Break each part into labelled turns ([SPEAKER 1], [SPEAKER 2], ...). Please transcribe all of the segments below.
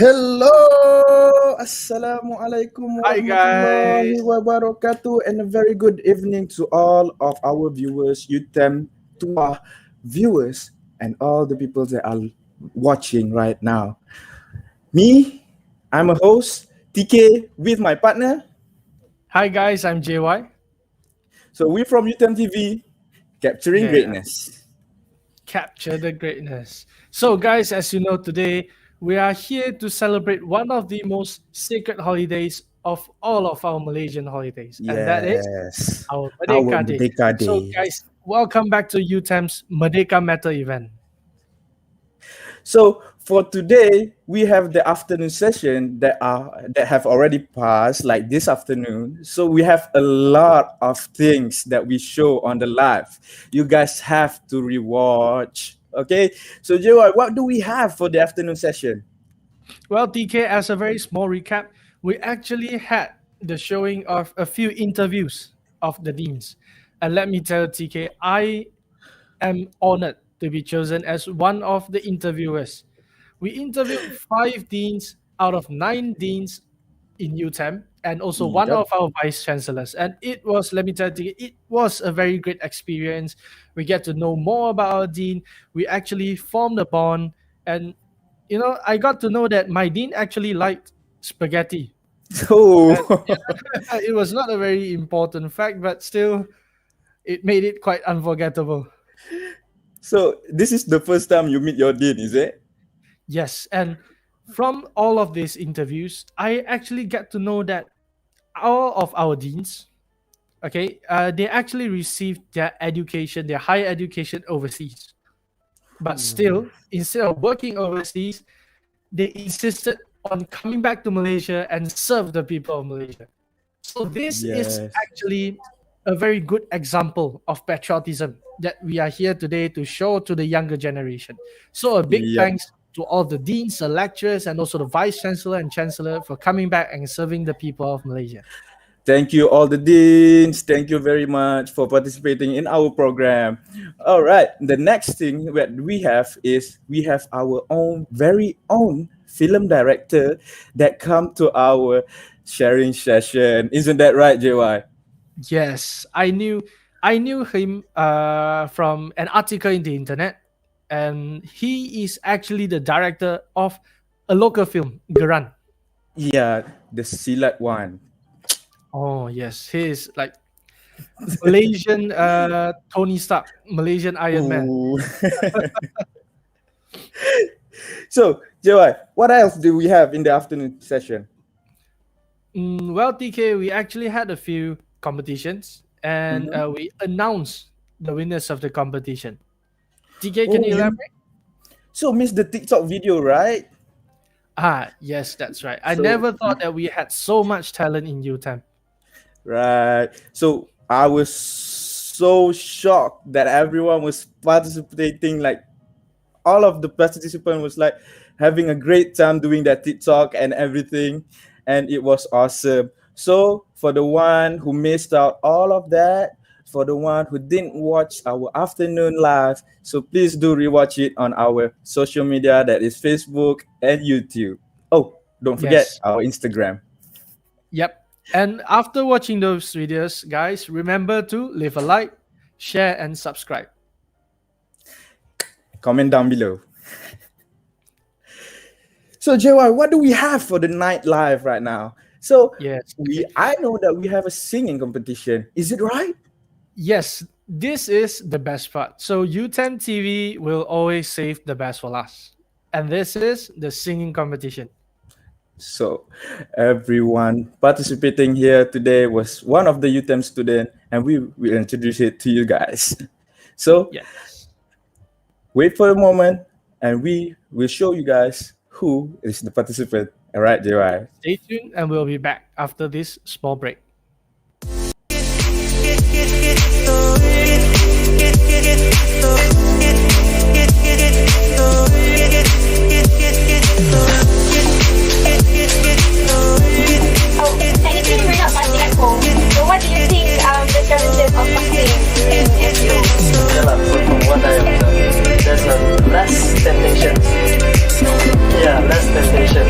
[SPEAKER 1] Hello, Assalamualaikum
[SPEAKER 2] Hi
[SPEAKER 1] warahmatullahi
[SPEAKER 2] guys.
[SPEAKER 1] wabarakatuh, and a very good evening to all of our viewers, UTeM, to our viewers, and all the people that are watching right now. Me, I'm a host, TK, with my partner.
[SPEAKER 2] Hi guys, I'm JY.
[SPEAKER 1] So we're from UTeM TV, capturing
[SPEAKER 2] Yeah,
[SPEAKER 1] greatness.
[SPEAKER 2] capture the greatness. So guys, as you know, today we are here to celebrate one of the most sacred holidays of all of our Malaysian holidays, and that is
[SPEAKER 1] Yes,
[SPEAKER 2] our
[SPEAKER 1] our
[SPEAKER 2] Merdeka Day.
[SPEAKER 1] Merdeka
[SPEAKER 2] So
[SPEAKER 1] Day.
[SPEAKER 2] guys, welcome back to UTeM's Merdeka Matter event.
[SPEAKER 1] So for today, we have the afternoon session that have already passed, like this afternoon. So we have a lot of things that we show on the live. You guys have to rewatch. Okay. So Joy, what do we have for the afternoon session?
[SPEAKER 2] Well, TK, as a very small recap, we actually had the showing of a few interviews of the deans. And let me tell you, TK, I am honored to be chosen as one of the interviewers. We interviewed 5 deans out of 9 deans in UTeM and also one
[SPEAKER 1] Yep.
[SPEAKER 2] of our vice chancellors. And it was, let me tell you, it was a very great experience. We get to know more about our dean. We actually formed a bond. And, you know, I got to know that my dean actually liked spaghetti.
[SPEAKER 1] So
[SPEAKER 2] And it was not a very important fact, but still, it made it quite unforgettable.
[SPEAKER 1] so this is the first time you meet your dean, is it?
[SPEAKER 2] Yes, and from all of these interviews, I actually get to know that all of our deans, okay, they actually received their education, their higher education overseas. But still, instead of working overseas, they insisted on coming back to Malaysia and serve the people of Malaysia. So this is
[SPEAKER 1] Yes.
[SPEAKER 2] actually a very good example of patriotism that we are here today to show to the younger generation. So a big
[SPEAKER 1] Yep.
[SPEAKER 2] thanks to all the deans, the lecturers, and also the vice chancellor and chancellor for coming back and serving the people of Malaysia.
[SPEAKER 1] Thank you, all the deans. Thank you very much for participating in our program. All right. The next thing that we have is we have our own, very own film director that come to our sharing session. Isn't that right, JY?
[SPEAKER 2] Yes, I knew him from an article in the internet, and he is actually the director of a local film, Geran.
[SPEAKER 1] Yeah, the Silat one.
[SPEAKER 2] Oh yes, he is like Malaysian Tony Stark, Malaysian Iron Man.
[SPEAKER 1] Ooh. So, JY, what else do we have in the afternoon session?
[SPEAKER 2] Well, TK, we actually had a few competitions, and
[SPEAKER 1] Mhm.
[SPEAKER 2] we announced the winners of the competition. TK, can
[SPEAKER 1] Oh,
[SPEAKER 2] you
[SPEAKER 1] you
[SPEAKER 2] elaborate?
[SPEAKER 1] so missed the TikTok video, right?
[SPEAKER 2] Ah, yes, that's right. I
[SPEAKER 1] So
[SPEAKER 2] never thought that we had so much talent in UTeM.
[SPEAKER 1] right. So I was so shocked that everyone was participating. Like all of the participants was like having a great time doing that TikTok and everything, and it was awesome. So for the one who missed out all of that, for the one who didn't watch our afternoon live, so please do rewatch it on our social media, that is Facebook and YouTube. Oh, don't forget
[SPEAKER 2] Yes.
[SPEAKER 1] our Instagram.
[SPEAKER 2] Yep. And after watching those videos, guys, remember to leave a like, share, and subscribe.
[SPEAKER 1] Comment down below. So JY, what do we have for the night live right now? So
[SPEAKER 2] Yes. Okay.
[SPEAKER 1] I know that we have a singing competition. Is it right?
[SPEAKER 2] Yes, this is the best part. So UTeM TV will always save the best for last. And this is the singing competition.
[SPEAKER 1] So everyone participating here today was one of the UTeM student, and we will introduce it to you guys. So
[SPEAKER 2] Yes.
[SPEAKER 1] wait for a moment, and we will show you guys who is the participant. All right, JY.
[SPEAKER 2] Stay tuned and we'll be back after this small break.
[SPEAKER 3] Technically, we're not fasting at home. So, what do you think the challenges of fasting in FU?
[SPEAKER 4] Yeah, lah, from what I observed, there's a less temptation. Yeah, less temptation.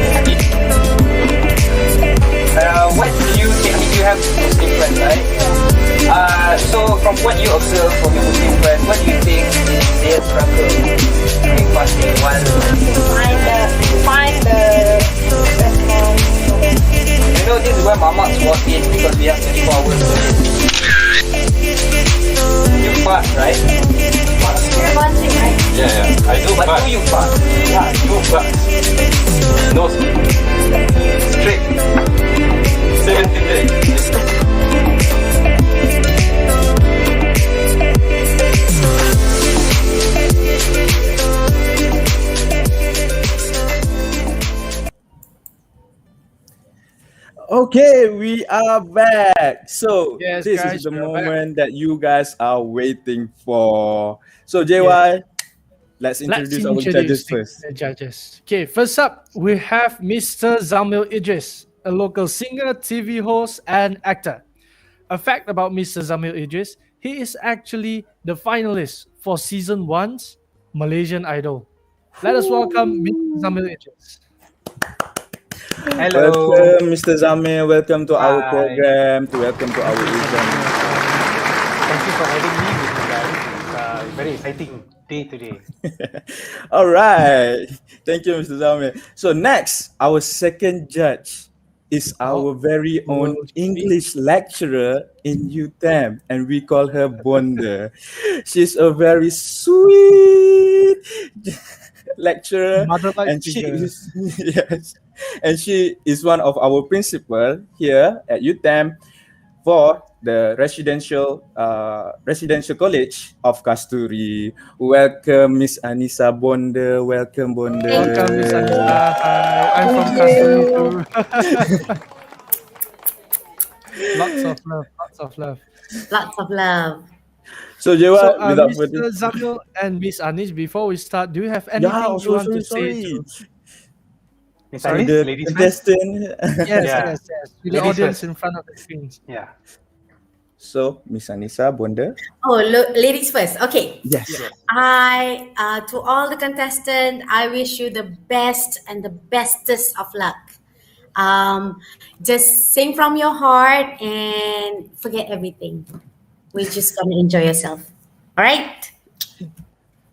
[SPEAKER 5] from what you observe from your Muslim friends, what do you think they struggle during fasting while
[SPEAKER 3] Find the response.
[SPEAKER 5] you know this is where mamas walk in because we have 24 hours to live. You fast, right?
[SPEAKER 3] You're watching, right?
[SPEAKER 4] Yeah, I do
[SPEAKER 5] But
[SPEAKER 4] fast.
[SPEAKER 5] do you fast?
[SPEAKER 4] Yeah, I do fast. No sleep. Straight. 17 days.
[SPEAKER 1] Okay, we are back. So
[SPEAKER 2] Yes,
[SPEAKER 1] this
[SPEAKER 2] guys,
[SPEAKER 1] is the
[SPEAKER 2] we are
[SPEAKER 1] moment that you guys are waiting for. So JY, let's introduce our judges first.
[SPEAKER 2] the judges. Okay, first up, we have Mr. Zamil Idris, a local singer, TV host, and actor. A fact about Mr. Zamil Idris, he is actually the finalist for season 1's Malaysian Idol. Let us welcome Mr. Zamil Idris.
[SPEAKER 5] Hello.
[SPEAKER 1] Welcome, Mr. Zamir. Welcome to our
[SPEAKER 5] Hi.
[SPEAKER 1] program. Welcome to our event.
[SPEAKER 6] Thank you for having me with you guys. It's a very exciting day today.
[SPEAKER 1] All right. Thank you, Mr. Zamir. So next, our second judge is our very own English lecturer in UTeM, and we call her Bonda. She's a very sweet lecturer,
[SPEAKER 2] Mother-like
[SPEAKER 1] and she
[SPEAKER 2] figure.
[SPEAKER 1] is yes, and she is one of our principal here at UTeM for the residential college of Kasturi. Welcome, Miss Anissa Bonda. Welcome, Bonda.
[SPEAKER 2] Welcome, Miss Anissa. Hi, I'm from Kasturi too. Lots of love, lots of love.
[SPEAKER 7] Lots of love.
[SPEAKER 1] So,
[SPEAKER 2] So,
[SPEAKER 1] Jewa, without
[SPEAKER 2] Mr.
[SPEAKER 1] further
[SPEAKER 2] Zamil and Miss Anish, before we start, do you have anything
[SPEAKER 1] yeah,
[SPEAKER 2] you want to say?
[SPEAKER 1] sorry.
[SPEAKER 6] Miss
[SPEAKER 1] Sorry,
[SPEAKER 6] Alice,
[SPEAKER 1] the
[SPEAKER 6] ladies first.
[SPEAKER 1] contestant.
[SPEAKER 2] Yes,
[SPEAKER 6] Yeah.
[SPEAKER 2] yes, yes. With the
[SPEAKER 6] Ladies
[SPEAKER 2] audience
[SPEAKER 6] first.
[SPEAKER 2] in front of the screens.
[SPEAKER 6] Yeah.
[SPEAKER 1] So, Miss Anissa Bonda.
[SPEAKER 7] Oh, ladies first. Okay.
[SPEAKER 1] Yes.
[SPEAKER 7] To all the contestants, I wish you the best and the bestest of luck. Just sing from your heart and forget everything. We're just gonna enjoy yourself. All right.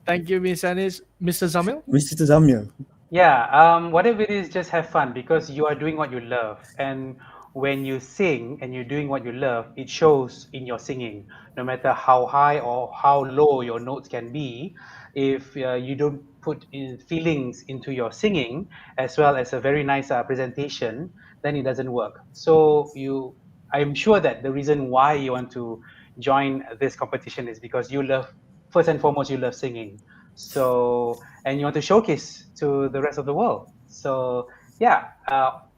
[SPEAKER 2] Thank you, Miss Anish. Mr. Zamil?
[SPEAKER 1] Mr. Zamil.
[SPEAKER 6] Yeah, whatever it is, just have fun because you are doing what you love. And when you sing and you're doing what you love, it shows in your singing. No matter how high or how low your notes can be, if you don't put in feelings into your singing as well as a very nice presentation, then it doesn't work. So I'm sure that the reason why you want to join this competition is because you love, first and foremost, you love singing. So, and you want to showcase to the rest of the world. So, yeah,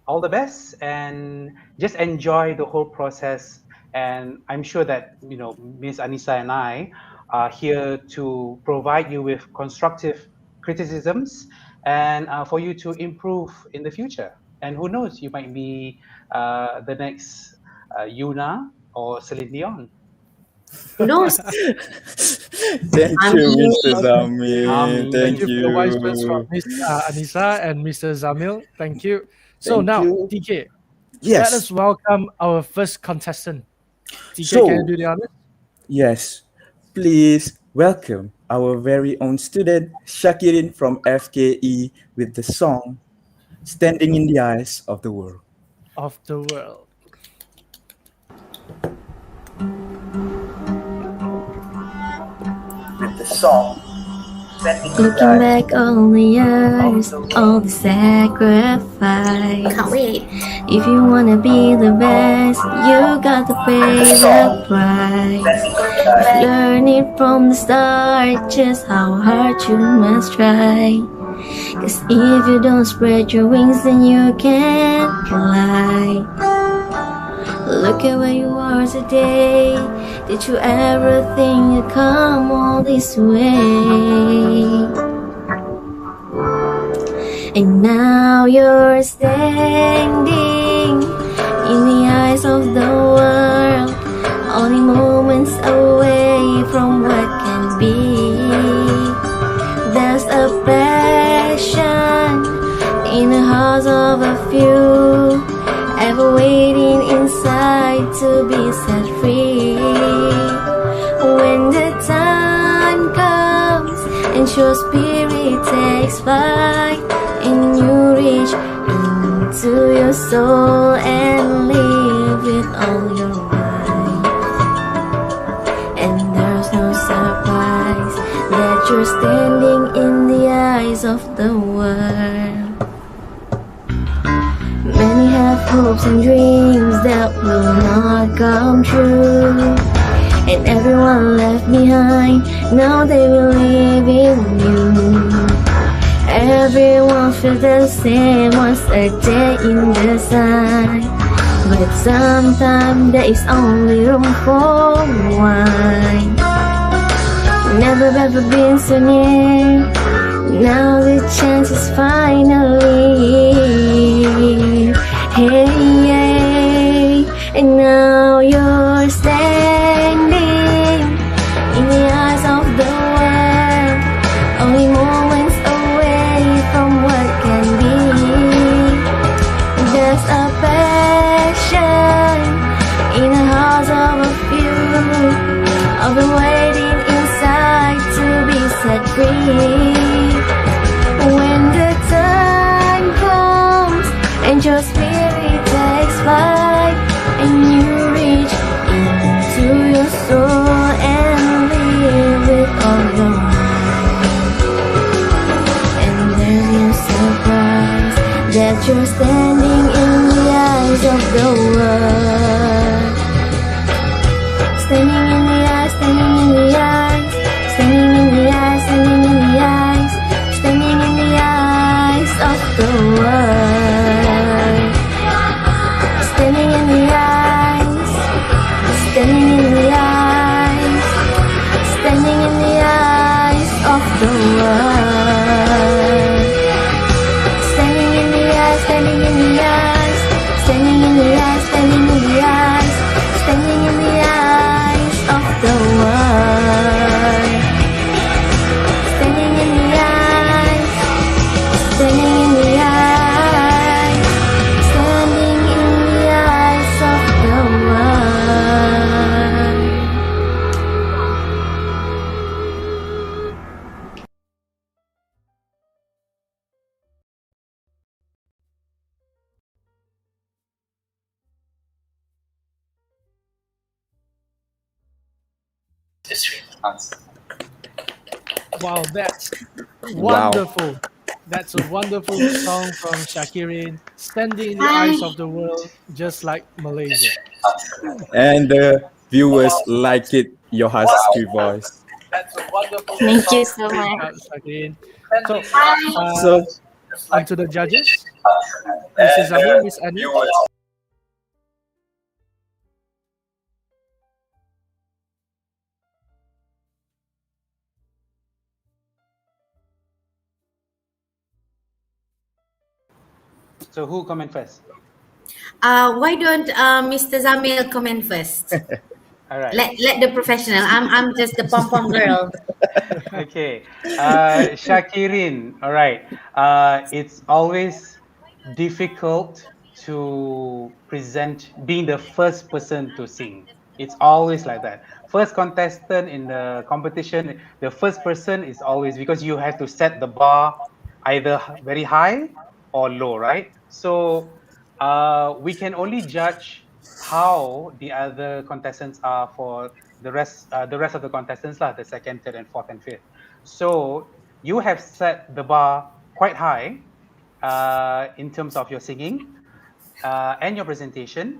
[SPEAKER 6] all the best and just enjoy the whole process. And I'm sure that, Miss Anissa and I are here to provide you with constructive criticisms and for you to improve in the future. And who knows, you might be the next Yuna or Celine Dion.
[SPEAKER 7] Who knows?
[SPEAKER 1] Thank you, Mr. Zamil.
[SPEAKER 2] Thank
[SPEAKER 1] Thank
[SPEAKER 2] you for the wise words
[SPEAKER 1] you.
[SPEAKER 2] from Miss Anissa and Mr. Zamil. Thank you. So
[SPEAKER 1] Thank
[SPEAKER 2] now,
[SPEAKER 1] you.
[SPEAKER 2] TK,
[SPEAKER 1] Yes.
[SPEAKER 2] let us welcome our first contestant. TK,
[SPEAKER 1] So-
[SPEAKER 2] can you do the honors?
[SPEAKER 1] Yes, please welcome our very own student Shakirin from FKE with the song Standing in the Eyes of the World.
[SPEAKER 2] Of the world.
[SPEAKER 5] With the song Standing in the
[SPEAKER 8] Looking
[SPEAKER 5] Eyes.
[SPEAKER 8] back on the years, all the sacrifice.
[SPEAKER 7] Can't wait.
[SPEAKER 8] If you wanna be the best, you got to pay the price.
[SPEAKER 5] Standing in the Eyes.
[SPEAKER 8] Learn it from the start, just how hard you must try. Cause if you don't spread your wings, then you can't fly. Look at where you are today. Did you ever think you'd come all this way? And now you're standing in the eyes of the world, only moments away from what can be. There's a passion in the hearts of a few, ever waiting inside to be set free. your spirit takes flight and you reach into your soul and live with all your might. And there's no surprise that you're standing in the eyes of the world. Many have hopes and dreams that will not come true, and everyone left behind, now they will live in you. Everyone feels the same once a day in the sun, but sometimes there is only room for one. Never ever been so near, now the chance is finally here. Hey, hey, and now you're standing in the eyes of the world, only moments away from what can be. There's a passion in the hearts of a few, I've been waiting inside to be set free. When the time comes and your spirit takes flight and you reach into your soul and live with all your might, and there's no surprise that you're standing in the eyes of the world. Standing in the eyes, standing in the eyes, standing in the eyes, standing in the eyes, standing in the eyes of the world. Standing in the eyes, standing in the eyes, standing in the eyes of the world. Standing in the eyes, standing in the eyes, standing in the eyes, standing in the eyes, standing in the eyes of the world. Standing in the eyes, standing in the eyes, standing in the eyes of the world.
[SPEAKER 2] Wow, that's
[SPEAKER 1] Wow.
[SPEAKER 2] wonderful. That's a wonderful song from Shakirin, standing in the eyes of the world, just like Malaysia.
[SPEAKER 1] And the viewers like it, your husky voice.
[SPEAKER 8] Thank you so
[SPEAKER 2] Great
[SPEAKER 8] much.
[SPEAKER 2] job, Shakirin. So,
[SPEAKER 1] So
[SPEAKER 2] on to the judges. Mrs. Zamir, Miss Annie.
[SPEAKER 6] So who comment first?
[SPEAKER 7] Why don't Mr. Zamil comment first?
[SPEAKER 6] All right.
[SPEAKER 7] Let the professional. I'm just the pom pom girl.
[SPEAKER 6] Okay. Shakirin, all right. It's always difficult to present being the first person to sing. It's always like that. First contestant in the competition, the first person is always, because you have to set the bar either very high or low, right? So we can only judge how the other contestants are for the rest of the contestants, lah, the second, third, and fourth and fifth. So you have set the bar quite high in terms of your singing and your presentation.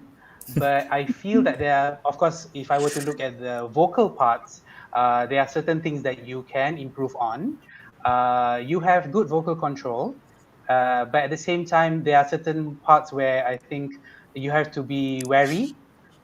[SPEAKER 6] But I feel that there are, of course, if I were to look at the vocal parts, there are certain things that you can improve on. You have good vocal control, but at the same time, there are certain parts where I think you have to be wary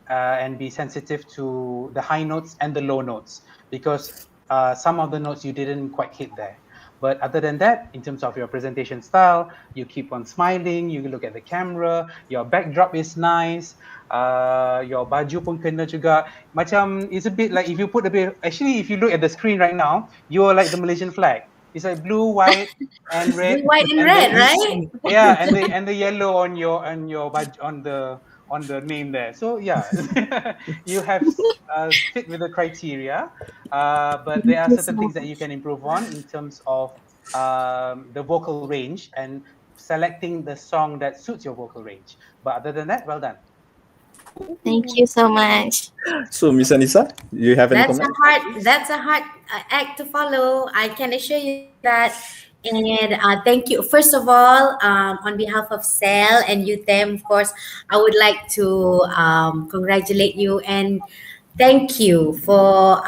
[SPEAKER 6] and be sensitive to the high notes and the low notes, because some of the notes you didn't quite hit there. But other than that, in terms of your presentation style, you keep on smiling, you look at the camera, your backdrop is nice, your baju pun kena juga. Macam, it's a bit like if you put a bit, actually, if you look at the screen right now, you are like the Malaysian flag. It's like blue, white, and red.
[SPEAKER 7] Blue, white, and red, right?
[SPEAKER 6] Yeah, and the yellow on your baju, on on the name there. So yeah, you have fit with the criteria, but there are certain things that you can improve on in terms of the vocal range and selecting the song that suits your vocal range. But other than that, well done.
[SPEAKER 8] Thank you so much.
[SPEAKER 1] So, Miss Anissa, you have any comment?
[SPEAKER 7] That's a hard act to follow. I can assure you that. And thank you. First of all, on behalf of Cell and UTeM, of course, I would like to congratulate you and thank you for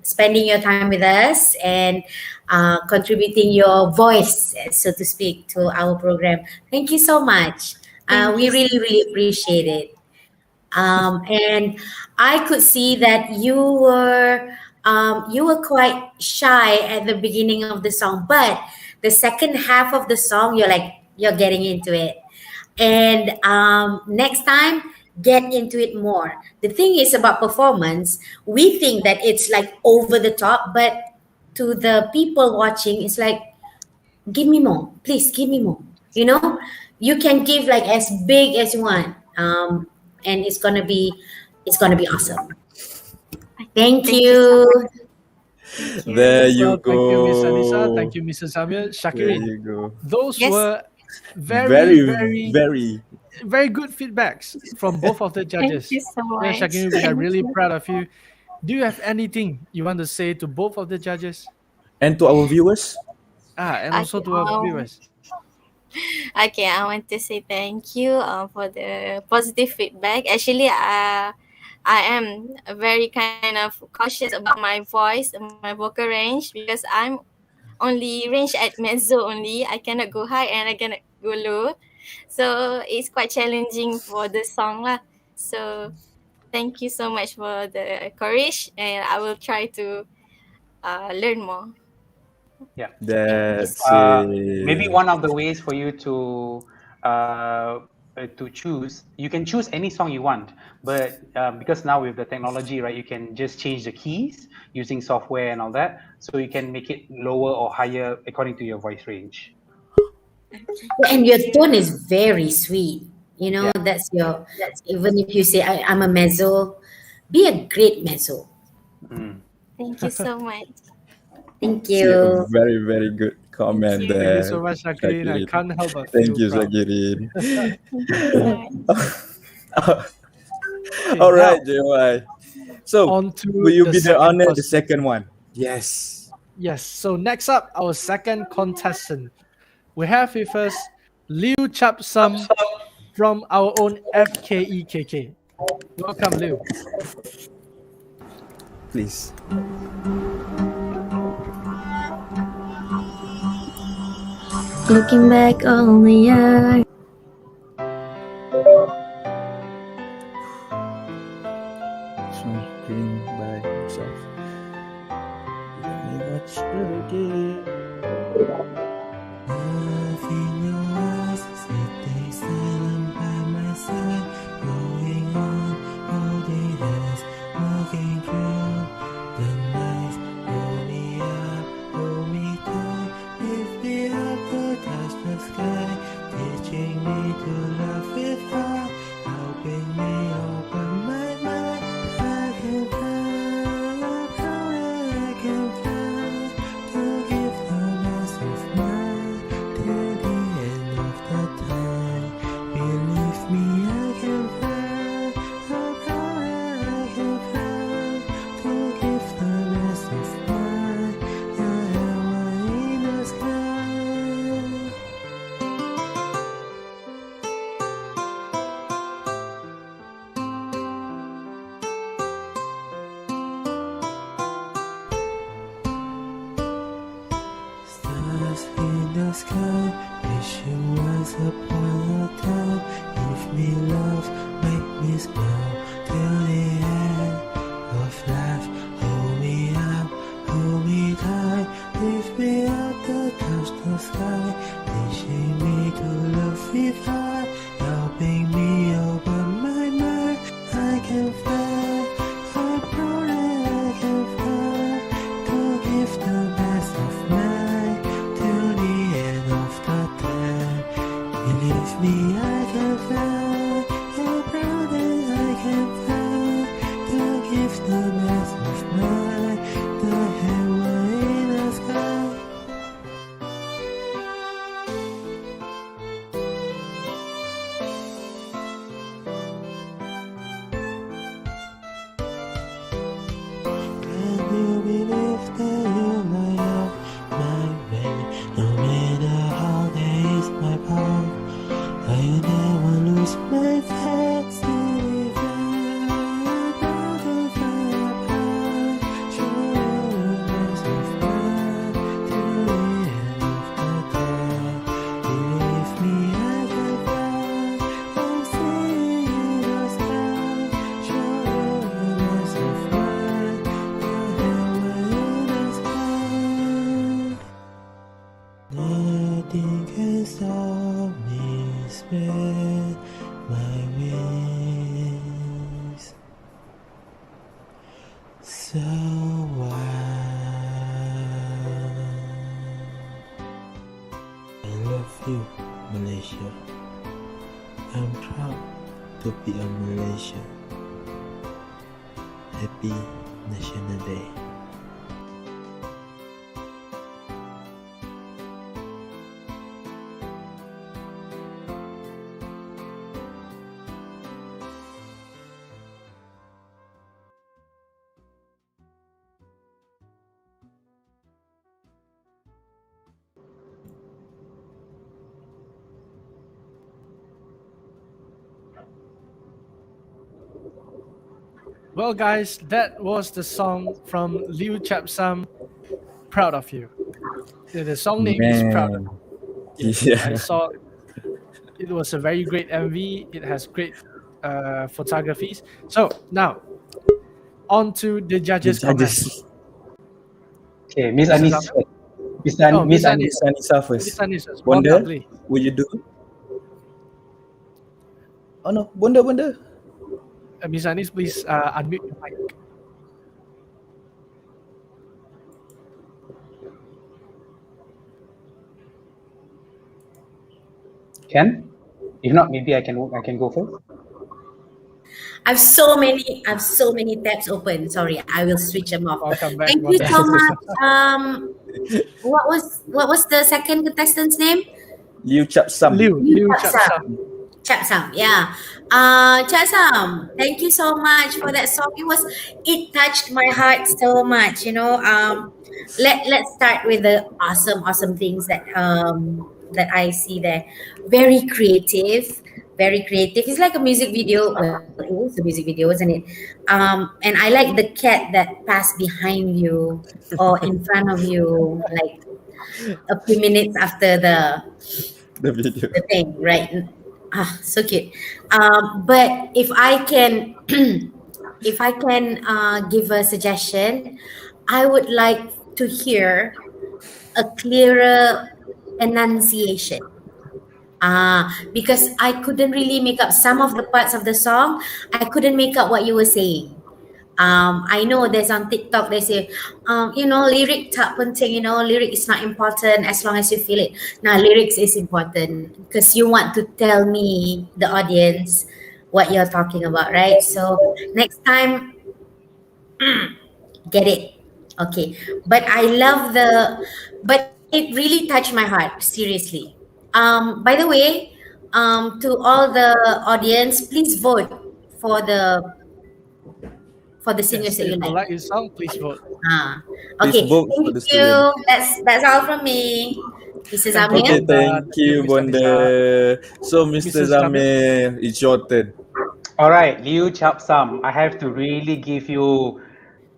[SPEAKER 7] spending your time with us and contributing your voice, so to speak, to our program. Thank you so much. We really, really appreciate it. And I could see that you were quite shy at the beginning of the song, but the second half of the song, you're getting into it. And next time, get into it more. The thing is about performance, we think that it's like over the top, but to the people watching, it's like, give me more, please give me more. You know, you can give like as big as you want. And it's gonna be awesome. Thank you.
[SPEAKER 1] There you
[SPEAKER 2] Thank you, Miss
[SPEAKER 1] go.
[SPEAKER 2] Anissa. Thank you, Mrs. Samir.
[SPEAKER 1] There
[SPEAKER 2] Shakirin.
[SPEAKER 1] you go.
[SPEAKER 2] Those
[SPEAKER 7] Yes.
[SPEAKER 2] were
[SPEAKER 1] Very, very.
[SPEAKER 2] very good feedbacks from both of the judges.
[SPEAKER 8] Thank you so
[SPEAKER 2] Yeah,
[SPEAKER 8] much.
[SPEAKER 2] Shakirin, we are really proud of you. Do you have anything you want to say to both of the judges?
[SPEAKER 1] And to our viewers,
[SPEAKER 2] And also to our viewers.
[SPEAKER 8] Okay, I want to say thank you for the positive feedback. Actually, I am very kind of cautious about my voice and my vocal range because I'm only range at mezzo only. I cannot go high and I cannot go low. So it's quite challenging for the song lah. So thank you so much for the courage and I will try to learn more.
[SPEAKER 6] Yeah.
[SPEAKER 1] that's
[SPEAKER 6] Maybe
[SPEAKER 1] it.
[SPEAKER 6] one of the ways for you to choose, you can choose any song you want, but because now with the technology, right, you can just change the keys using software and all that, so you can make it lower or higher according to your voice range.
[SPEAKER 7] And your tone is very sweet. You know, that's even if you say I'm a mezzo, be a great mezzo.
[SPEAKER 8] Thank you so much.
[SPEAKER 7] Thank
[SPEAKER 1] See,
[SPEAKER 7] you.
[SPEAKER 1] a very, very good comment
[SPEAKER 8] Thank you.
[SPEAKER 1] there.
[SPEAKER 2] Thank you so much, Shakirin. I
[SPEAKER 1] Shakirin.
[SPEAKER 2] can't help but
[SPEAKER 1] Thank
[SPEAKER 2] feel
[SPEAKER 1] you,
[SPEAKER 2] proud.
[SPEAKER 1] Shakirin.
[SPEAKER 2] Okay,
[SPEAKER 1] All
[SPEAKER 2] now,
[SPEAKER 1] right, JY. So,
[SPEAKER 2] on to
[SPEAKER 1] will you be the
[SPEAKER 2] second
[SPEAKER 1] honor the
[SPEAKER 2] contestant.
[SPEAKER 1] second one? Yes.
[SPEAKER 2] Yes. So next up, our second contestant. We have with us Liu Chap Sum from our own FKEKK. Welcome, Liu.
[SPEAKER 1] Please.
[SPEAKER 8] Looking back on the year.
[SPEAKER 1] Something by himself. Let me watch again.
[SPEAKER 9] Nothing else, sitting silent by my side, going on, holding hands, walking through the night. Hold me up, hold me tight, lift me up to touch the sky, teaching me to love with heart, helping me open my mind. I can fly, I can fly, to give the best of mine till the end of the time. Believe me, I can fly, I can fly, to give the best of mine. I am in the sky. Stars in the sky, wish you once upon a time. Give me love, make me smile till the end of life. Hold me up, hold me tight, lift me up to touch the sky, teaching me to love with heart, helping me open my mind. I can fly, I'm proud I can fly, to give the best of mine till the end of the time. Believe me, I can fly, I'm proud so wild. I love you, Malaysia. I'm proud to be a Malaysian. Happy National Day.
[SPEAKER 2] Well, guys, that was the song from Liu Chapsam, Proud of You. The song name is Proud of
[SPEAKER 1] Man.
[SPEAKER 2] You. Yes, I
[SPEAKER 1] Yeah.
[SPEAKER 2] saw it was a very great MV. It has great photographies. So now, on to the
[SPEAKER 1] The
[SPEAKER 2] judges' comments.
[SPEAKER 1] judges.
[SPEAKER 6] Okay, Miss
[SPEAKER 2] Mrs.
[SPEAKER 6] Anis,
[SPEAKER 2] Ahmed?
[SPEAKER 6] Miss
[SPEAKER 2] Miss
[SPEAKER 6] Anis.
[SPEAKER 2] Anis.
[SPEAKER 1] Miss Anissa
[SPEAKER 2] Miss
[SPEAKER 1] first.
[SPEAKER 2] Anis, Bonda,
[SPEAKER 1] Bonda,
[SPEAKER 2] please.
[SPEAKER 1] will you do? Oh no, Bonda.
[SPEAKER 2] Miss Anis, please unmute your mic.
[SPEAKER 6] Can? If not, maybe I can go first.
[SPEAKER 7] I have so many tabs open. Sorry, I will switch them off.
[SPEAKER 2] Welcome back,
[SPEAKER 7] Thank you
[SPEAKER 2] Bonda.
[SPEAKER 7] so much. What was the second contestant's name?
[SPEAKER 1] Liu Chapsam.
[SPEAKER 2] Liu
[SPEAKER 7] Chapsam.
[SPEAKER 2] Chapsam.
[SPEAKER 7] Chapsam, yeah. Chapsam, thank you so much for that song. It touched my heart so much. Let's start with the awesome things that I see there. Very creative, very creative. It's like a music video. Well, it was a music video, wasn't it? And I like the cat that passed behind you or in front of you, like a few minutes after the
[SPEAKER 1] video.
[SPEAKER 7] the thing, right? So cute. But if I can, if I can give a suggestion, I would like to hear a clearer enunciation. Because I couldn't really make up some of the parts of the song. I couldn't make up what you were saying. I know there's on TikTok they say, lyric tak penting, lyric is not important as long as you feel it. Now lyrics is important because you want to tell me, the audience, what you're talking about, right? So next time, get it. Okay. But it really touched my heart, seriously. By the way, to all the audience, please vote for the singers
[SPEAKER 2] Yes,
[SPEAKER 7] that you
[SPEAKER 2] if you
[SPEAKER 7] like.
[SPEAKER 2] like your song, please vote.
[SPEAKER 7] Okay,
[SPEAKER 1] Please vote for
[SPEAKER 7] thank
[SPEAKER 1] the
[SPEAKER 7] you.
[SPEAKER 1] student.
[SPEAKER 7] That's all from me. Mrs.
[SPEAKER 2] Thank you,
[SPEAKER 7] Amir.
[SPEAKER 1] Okay,
[SPEAKER 2] Bonda.
[SPEAKER 1] thank you,
[SPEAKER 2] Miss
[SPEAKER 1] Bonda.
[SPEAKER 2] Anissa.
[SPEAKER 1] So, Mr.
[SPEAKER 2] Mrs. Zamir.
[SPEAKER 1] Zamir, it's your turn.
[SPEAKER 6] All right, Liu Chapsam, I have to really give you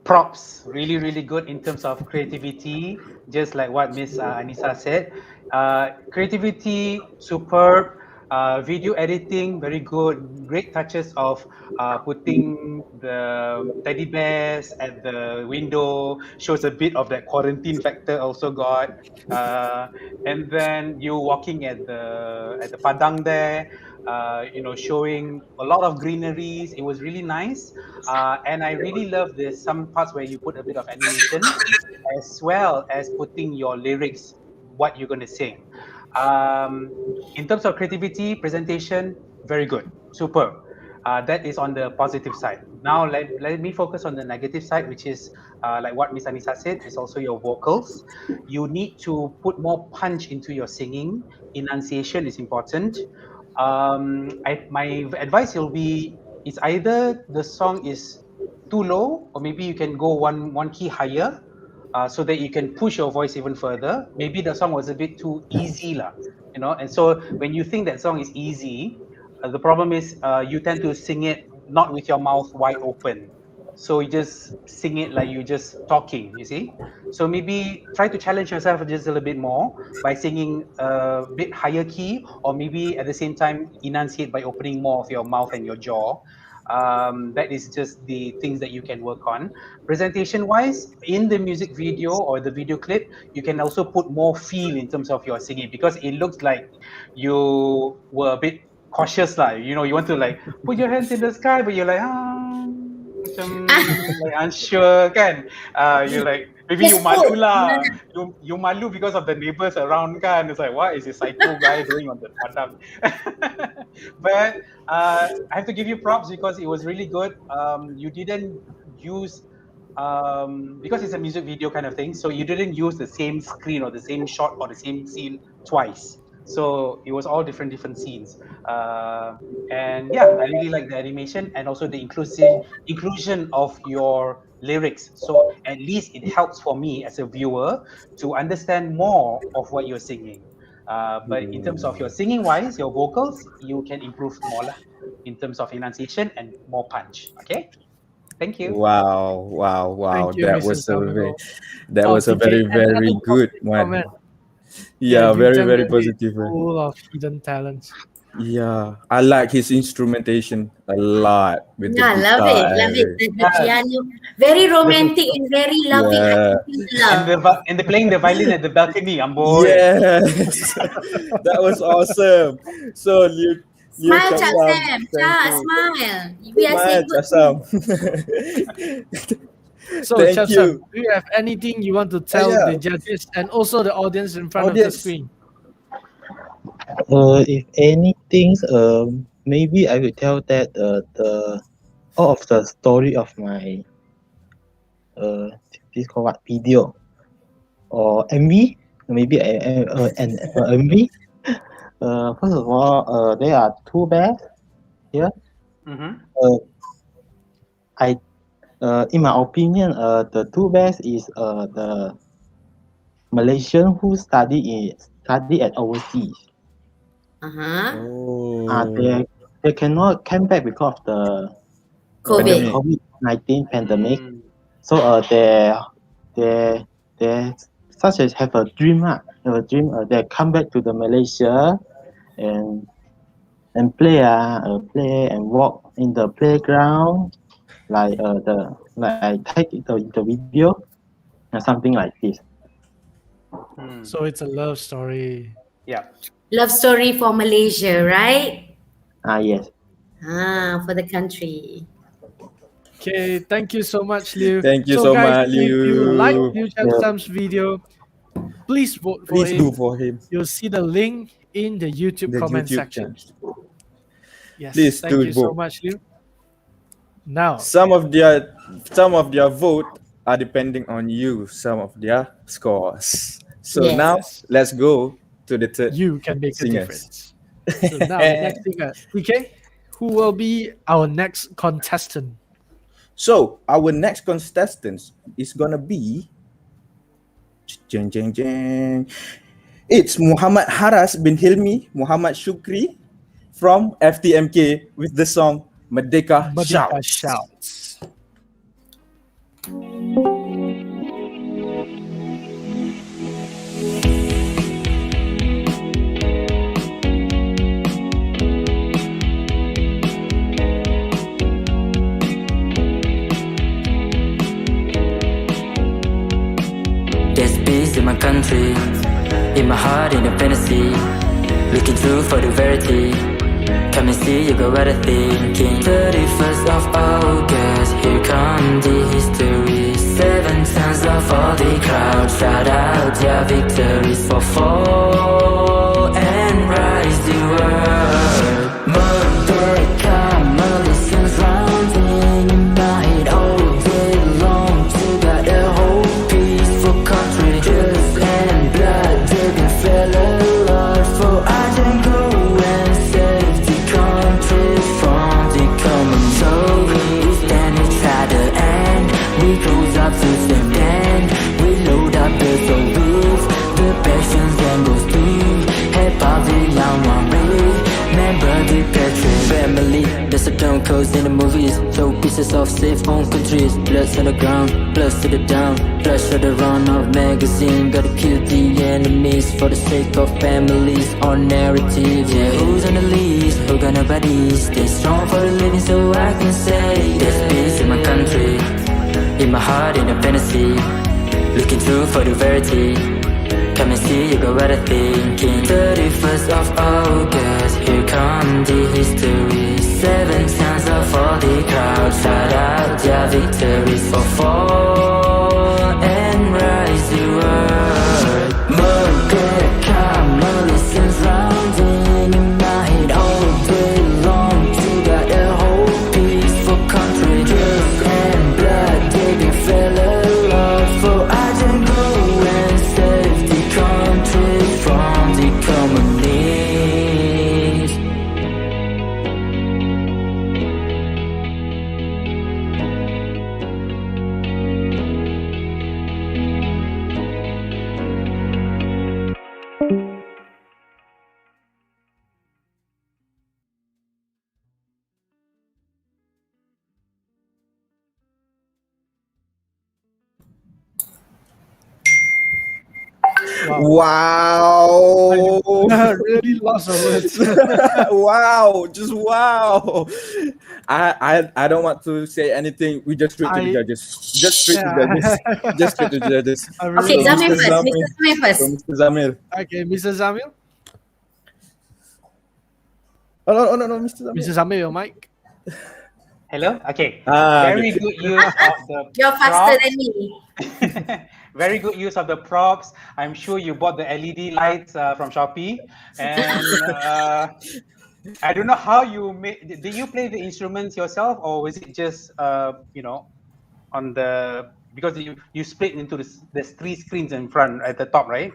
[SPEAKER 6] props. Really, really good in terms of creativity, just like what Miss Anissa said. Creativity, superb. Video editing, very good. Great touches of putting the teddy bears at the window, shows a bit of that quarantine factor also got. And then you walking at the padang there, showing a lot of greeneries. It was really nice. And I really love this, some parts where you put a bit of animation as well as putting your lyrics, what you're going to sing. In terms of creativity, presentation, very good, superb. That is on the positive side. Now, let me focus on the negative side, which is like what Miss Anissa said, is also your vocals. You need to put more punch into your singing. Enunciation is important. My advice will be, it's either the song is too low, or maybe you can go one key higher, so that you can push your voice even further. Maybe the song was a bit too easy lah, and so when you think that song is easy, the problem is you tend to sing it not with your mouth wide open. So you just sing it like you're just talking, you see. So maybe try to challenge yourself just a little bit more by singing a bit higher key, or maybe at the same time enunciate by opening more of your mouth and your jaw. That is just the things that you can work on. Presentation wise, in the music video or the video clip, you can also put more feel in terms of your singing, because it looks like you were a bit cautious, like, you want to like put your hands in the sky, but you're like, macam like unsure kan. You're like maybe you
[SPEAKER 7] Just
[SPEAKER 6] malu
[SPEAKER 7] put.
[SPEAKER 6] lah. You malu because of the neighbors around kan. It's like, what is this psycho guy doing on the padang? But I have to give you props because it was really good. You didn't use because it's a music video kind of thing, so you didn't use the same screen or the same shot or the same scene twice. So it was all different scenes, and yeah, I really like the animation and also the inclusion of your lyrics. So at least it helps for me as a viewer to understand more of what you're singing. But in terms of your singing wise, your vocals, you can improve more lah, in terms of enunciation and more punch. Okay, thank you.
[SPEAKER 1] Wow, wow, wow.
[SPEAKER 2] Thank you,
[SPEAKER 1] That
[SPEAKER 2] Mr.
[SPEAKER 1] was a very,
[SPEAKER 2] Samuel.
[SPEAKER 1] that was a
[SPEAKER 2] TK,
[SPEAKER 1] very,
[SPEAKER 2] another
[SPEAKER 1] very good
[SPEAKER 2] positive
[SPEAKER 1] one.
[SPEAKER 2] comment.
[SPEAKER 1] Yeah, very,
[SPEAKER 2] UTeM
[SPEAKER 1] very
[SPEAKER 2] is
[SPEAKER 1] positive one.
[SPEAKER 2] full of hidden talents.
[SPEAKER 1] Yeah, I like his instrumentation a lot with the
[SPEAKER 7] Yeah, love
[SPEAKER 1] guitar.
[SPEAKER 7] it, love it. The piano, very romantic and very loving. I
[SPEAKER 1] Yeah.
[SPEAKER 7] can feel the love.
[SPEAKER 6] And they're playing the violin at the balcony. Amboi.
[SPEAKER 1] Yes, that was awesome. So Liu
[SPEAKER 7] Smile,
[SPEAKER 1] Chak
[SPEAKER 7] Chak
[SPEAKER 1] Sam,
[SPEAKER 7] Sam.
[SPEAKER 1] thank
[SPEAKER 7] Chak,
[SPEAKER 1] you.
[SPEAKER 7] smile. We are
[SPEAKER 1] Smile,
[SPEAKER 7] saying
[SPEAKER 1] Chak
[SPEAKER 7] good
[SPEAKER 1] Sam.
[SPEAKER 2] So,
[SPEAKER 1] Thank
[SPEAKER 2] Chap
[SPEAKER 1] you.
[SPEAKER 2] Sam, do you have anything you want to tell
[SPEAKER 1] yeah.
[SPEAKER 2] the judges and also the audience in front of the
[SPEAKER 1] Audience.
[SPEAKER 2] screen?
[SPEAKER 10] If anything, maybe I will tell that the all of the story of my this called what, video or MV, maybe an MV. First of all, there are two bears here.
[SPEAKER 6] Mm-hmm.
[SPEAKER 10] In my opinion, the two bears is the Malaysian who study at overseas.
[SPEAKER 1] Oh.
[SPEAKER 10] They cannot come back because of the
[SPEAKER 7] COVID.
[SPEAKER 10] COVID-19 pandemic. So they such as have a dream. They come back to the Malaysia and play and walk in the playground, like I take the video or something like this.
[SPEAKER 2] So it's a love story.
[SPEAKER 6] Yeah.
[SPEAKER 7] Love story for Malaysia, right?
[SPEAKER 10] Yes.
[SPEAKER 7] For the country.
[SPEAKER 2] Okay, thank you so much, Liu.
[SPEAKER 1] Thank you so
[SPEAKER 2] guys,
[SPEAKER 1] much,
[SPEAKER 2] if you
[SPEAKER 1] Liu.
[SPEAKER 2] like Liu Chap Sam's video, please vote for
[SPEAKER 1] Please
[SPEAKER 2] him.
[SPEAKER 1] do for him.
[SPEAKER 2] You'll see the link in the YouTube
[SPEAKER 1] The
[SPEAKER 2] comment
[SPEAKER 1] YouTube
[SPEAKER 2] section.
[SPEAKER 1] channel.
[SPEAKER 2] Yes,
[SPEAKER 1] Please
[SPEAKER 2] thank
[SPEAKER 1] do
[SPEAKER 2] you so
[SPEAKER 1] vote.
[SPEAKER 2] much, Liu. Now,
[SPEAKER 1] Some of their vote are depending on you. Some of their scores. So
[SPEAKER 7] Yes.
[SPEAKER 1] now let's go to the third.
[SPEAKER 2] you can make a
[SPEAKER 1] singers.
[SPEAKER 2] difference. So now, the next singer, TK, who will be our next contestant?
[SPEAKER 1] So our next contestant is gonna be jeng, jeng, jeng. It's Muhammad Haras bin Hilmi Muhammad Shukri from FTMK with the song Merdeka
[SPEAKER 2] Merdeka
[SPEAKER 1] Shouts.
[SPEAKER 2] Shouts.
[SPEAKER 11] There's peace in my country, in my heart, in a fantasy. Looking through for the verity. Come and see, you got what I'm thinking. 31st of August, here come the history. 7 tons of all the crowd, shout out their victories for fall and rise the world. Merdeka, Malaysians rounding unite all day long to get a whole peaceful country. Just and blood, driven fella Lord for Ajango and save the country from the common. So we stand each other and we close up to same end. We load up the soul with the passions and goes through. Hip hop the young one way. Remember the country family. There's a down codes in the movies. Show pieces of safe home countries. Bloods on the ground, bloods to the down. Flash of the run of magazine. Gotta kill the enemies for the sake of families. Our narrative, yeah. Who's on the list? Who got nobody? Stay strong for the living, so I can say there's peace in my country, in my heart, in a fantasy. Looking through for the verity. Come and see, you got what I'm thinking. 31st of August, here come the history. 7 sounds of all the crowds shout out their victories. For fall and rise the world. Merdeka, Malaysians rounding in my head all day long. Together hold peace for country. Drink and blood, take a fellow love. For I don't go and save the country from the communists.
[SPEAKER 1] Wow.
[SPEAKER 2] Really lost of words.
[SPEAKER 1] Wow, just wow. I don't want to say anything. We just straight to the judges. Just straight to the judges. Just straight to the judges.
[SPEAKER 2] I
[SPEAKER 7] Okay,
[SPEAKER 2] really
[SPEAKER 7] Zamir
[SPEAKER 2] lost
[SPEAKER 7] first.
[SPEAKER 2] it.
[SPEAKER 7] Mr. Zamir first.
[SPEAKER 1] So, Mr. Zamir.
[SPEAKER 2] Okay, Mr. Zamir.
[SPEAKER 1] Oh no, Mr. Zamir.
[SPEAKER 2] Mr. Zamir, your mic.
[SPEAKER 6] Hello? Okay.
[SPEAKER 1] Ah,
[SPEAKER 6] Very
[SPEAKER 1] okay.
[SPEAKER 6] good use of the
[SPEAKER 7] You're faster
[SPEAKER 6] props.
[SPEAKER 7] than me.
[SPEAKER 6] Very good use of the props. I'm sure you bought the LED lights from Shopee. And I don't know how you made. Did you play the instruments yourself, or was it just on the, because you split into there's 3 screens in front at the top, right?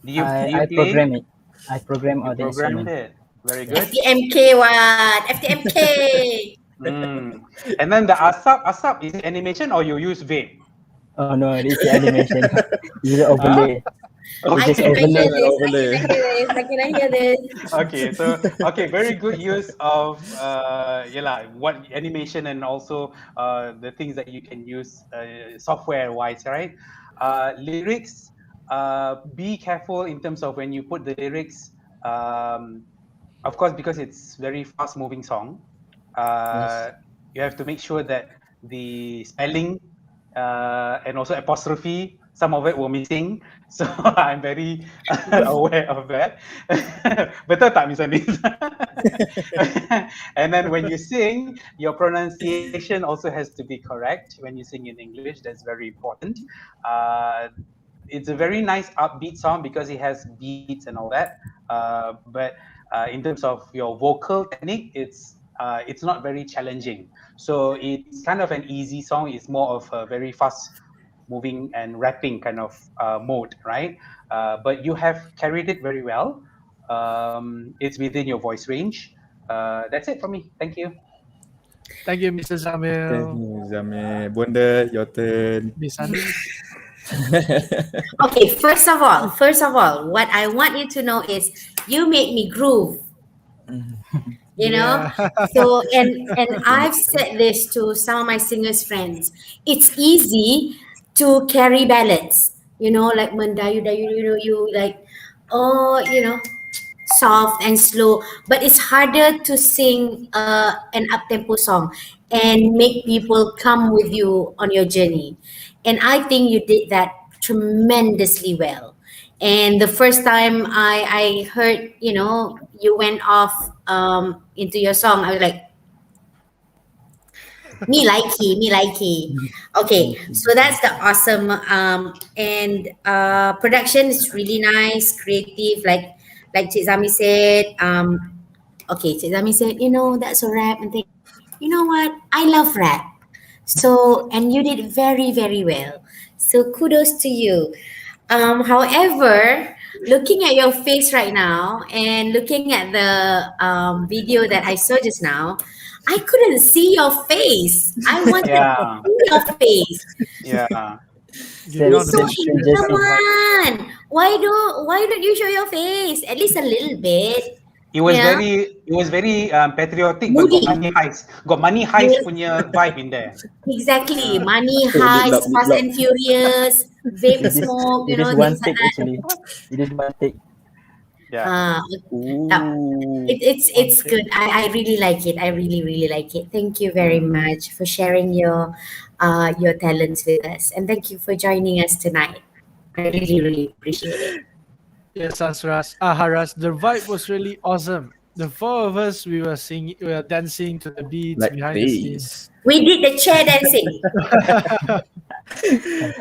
[SPEAKER 6] Do you
[SPEAKER 5] I
[SPEAKER 6] play?
[SPEAKER 5] program it. I program all the
[SPEAKER 6] Programmed
[SPEAKER 5] instruments.
[SPEAKER 6] it. Very good.
[SPEAKER 7] FTMK what? FTMK.
[SPEAKER 6] And then the ASAP, is it animation or you use vape?
[SPEAKER 5] Oh no, it's the animation. It's the overlay.
[SPEAKER 7] I
[SPEAKER 5] Just
[SPEAKER 7] can hear
[SPEAKER 5] overlay.
[SPEAKER 7] this. I can hear this.
[SPEAKER 6] Okay, so very good use of what animation, and also the things that you can use software wise, right? Lyrics, be careful in terms of when you put the lyrics. Of course, because it's very fast moving song, you have to make sure that the spelling and also apostrophe, some of it were missing. So I'm very aware of that. Betul tak, Miss Anis? And then when you sing, your pronunciation also has to be correct when you sing in English. That's very important. It's a very nice upbeat song because it has beats and all that. But in terms of your vocal technique, it's not very challenging. So it's kind of an easy song. It's more of a very fast moving and rapping kind of mode, right? But you have carried it very well. It's within your voice range. That's it for me. Thank you.
[SPEAKER 2] Thank you, Mr. Zamir.
[SPEAKER 1] Thank you, Zamir. Bunda, your turn.
[SPEAKER 2] Miss Anis.
[SPEAKER 7] Okay, first of all, what I want you to know is you made me groove. You know, so and I've said this to some of my singers friends. It's easy to carry ballads, you know, like Mendayu, you like, soft and slow, but it's harder to sing an up-tempo song and make people come with you on your journey. And I think you did that tremendously well. And the first time I heard, you went off into your song, I was like, me likey. Okay, so that's the awesome. And production is really nice, creative, like Cik Zami said. Okay, Cik Zami said, that's a rap and thing. You know what? I love rap. So, and you did very, very well. So kudos to you. However, looking at your face right now and looking at the video that I saw just now, I couldn't see your face. I wanted to see your face.
[SPEAKER 6] Yeah.
[SPEAKER 7] You're so handsome one. Why don't you show your face? At least a little bit.
[SPEAKER 6] It was very patriotic, but got money heist punya vibe in there.
[SPEAKER 7] Exactly, money heist, Fast and Furious, vape smoke,
[SPEAKER 5] It is one take actually. It is one take.
[SPEAKER 6] Yeah.
[SPEAKER 7] It's good. I really like it. I really like it. Thank you very much for sharing your talents with us, and thank you for joining us tonight. I really appreciate it.
[SPEAKER 2] Yes, Haras, the vibe was really awesome. The four of us, we were singing, we were dancing to the beats
[SPEAKER 1] Like
[SPEAKER 2] behind the scenes.
[SPEAKER 1] this.
[SPEAKER 7] We did the chair dancing.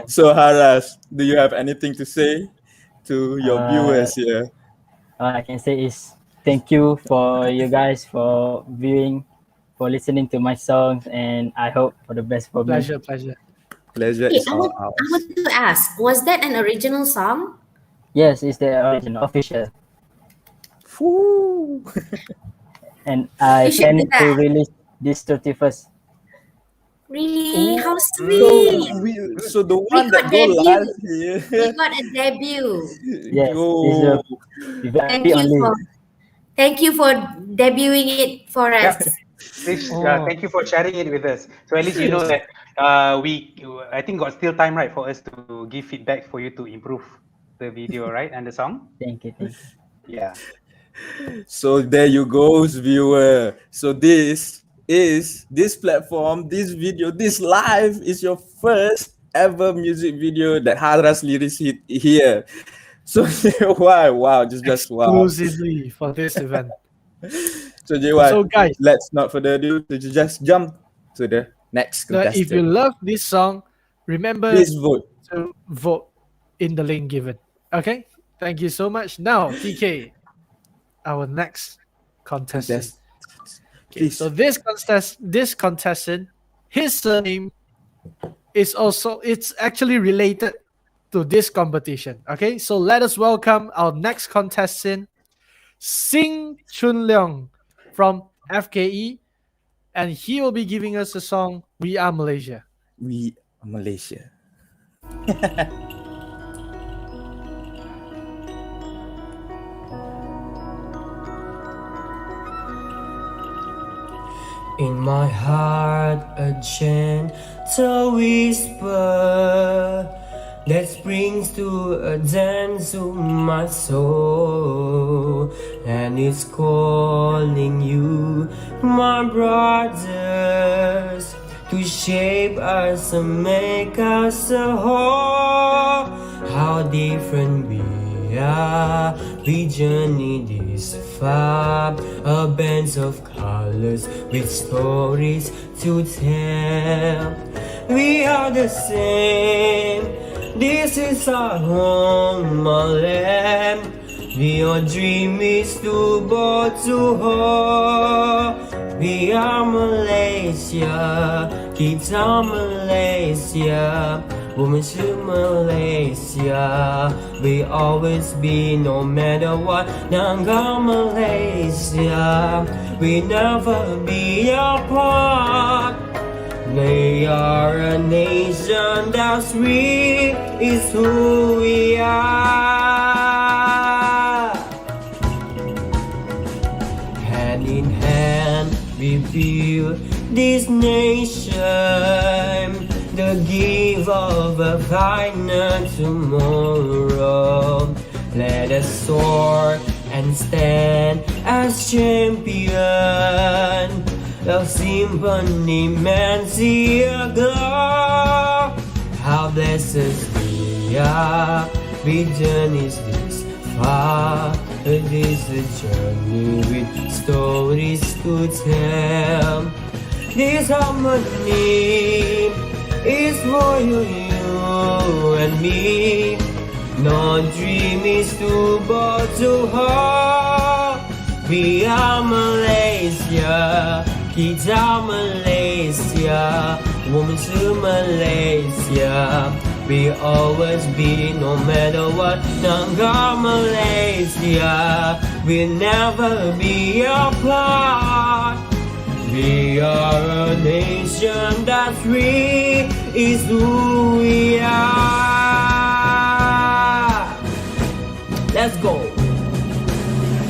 [SPEAKER 1] So Haras, do you have anything to say to your viewers here?
[SPEAKER 12] All I can say is thank you for you guys for viewing, for listening to my songs, and I hope for the best for me.
[SPEAKER 2] Pleasure.
[SPEAKER 1] Pleasure
[SPEAKER 7] Hey,
[SPEAKER 1] is all
[SPEAKER 7] I
[SPEAKER 1] ours.
[SPEAKER 7] wanted to ask, was that an original song?
[SPEAKER 12] Yes, it's the original, official,
[SPEAKER 1] Woo.
[SPEAKER 12] and I
[SPEAKER 7] You should do
[SPEAKER 12] plan to
[SPEAKER 7] that.
[SPEAKER 12] release this 31st.
[SPEAKER 7] Really? How
[SPEAKER 1] So,
[SPEAKER 7] sweet.
[SPEAKER 1] so the
[SPEAKER 7] We
[SPEAKER 1] one that
[SPEAKER 7] got
[SPEAKER 1] go
[SPEAKER 7] debut.
[SPEAKER 1] live
[SPEAKER 7] We
[SPEAKER 1] here.
[SPEAKER 7] got a debut.
[SPEAKER 12] Yes, it's
[SPEAKER 1] Yo.
[SPEAKER 7] Thank
[SPEAKER 12] VIP
[SPEAKER 7] you
[SPEAKER 12] only.
[SPEAKER 7] thank you for debuting it for
[SPEAKER 6] Yeah.
[SPEAKER 7] us.
[SPEAKER 6] Please,
[SPEAKER 2] Oh.
[SPEAKER 6] thank you for sharing it with us. So at least you know that I think got still time, right, for us to give feedback for you to improve the video, right, and the song.
[SPEAKER 12] Thank you.
[SPEAKER 6] Yeah.
[SPEAKER 1] So there you go, viewer. So this platform, this video, this live is your first ever music video that Haras lyrics hit here. So wow, just wow.
[SPEAKER 2] Exclusively for this event.
[SPEAKER 1] So JY,
[SPEAKER 2] So guys,
[SPEAKER 1] let's not further ado. So just jump to the next
[SPEAKER 2] if you
[SPEAKER 1] contestant.
[SPEAKER 2] love this song, remember
[SPEAKER 1] Please vote.
[SPEAKER 2] to vote in the link given. Okay? Thank you so much. Now, TK, our next contestant. Okay,
[SPEAKER 1] Please.
[SPEAKER 2] so this contestant, his surname it's actually related to this competition. Okay, so let us welcome our next contestant, Sing Chun Leong from FKE, and he will be giving us the song "We Are Malaysia."
[SPEAKER 1] We are Malaysia.
[SPEAKER 13] In my heart, a gentle whisper that springs to a dance to my soul, and it's calling you, my brothers, to shape us and make us a whole. How different we are, we journey this far, a band of colors with stories to tell. We are the same, this is our home, our land. Your dream is to both to hold. We are Malaysia, kita Malaysia, 我们是 Malaysia. We always be, no matter what, 南港 Malaysia. We never be apart. We are a nation that's free, is who we are. Hand in hand we build this nation, the gift of a finer tomorrow. Let us soar and stand as champion. Love simpan imensi aglow. How blessed we are, we journeys this far. It is a journey with stories to tell. This harmony is for you and me. No dream is too bold to hold. We are Malaysia, kita Malaysia, 我们是 Malaysia. We always be, no matter what, 南港 Malaysia. We'll never be apart. We are a nation that's free, is who we are. Let's go.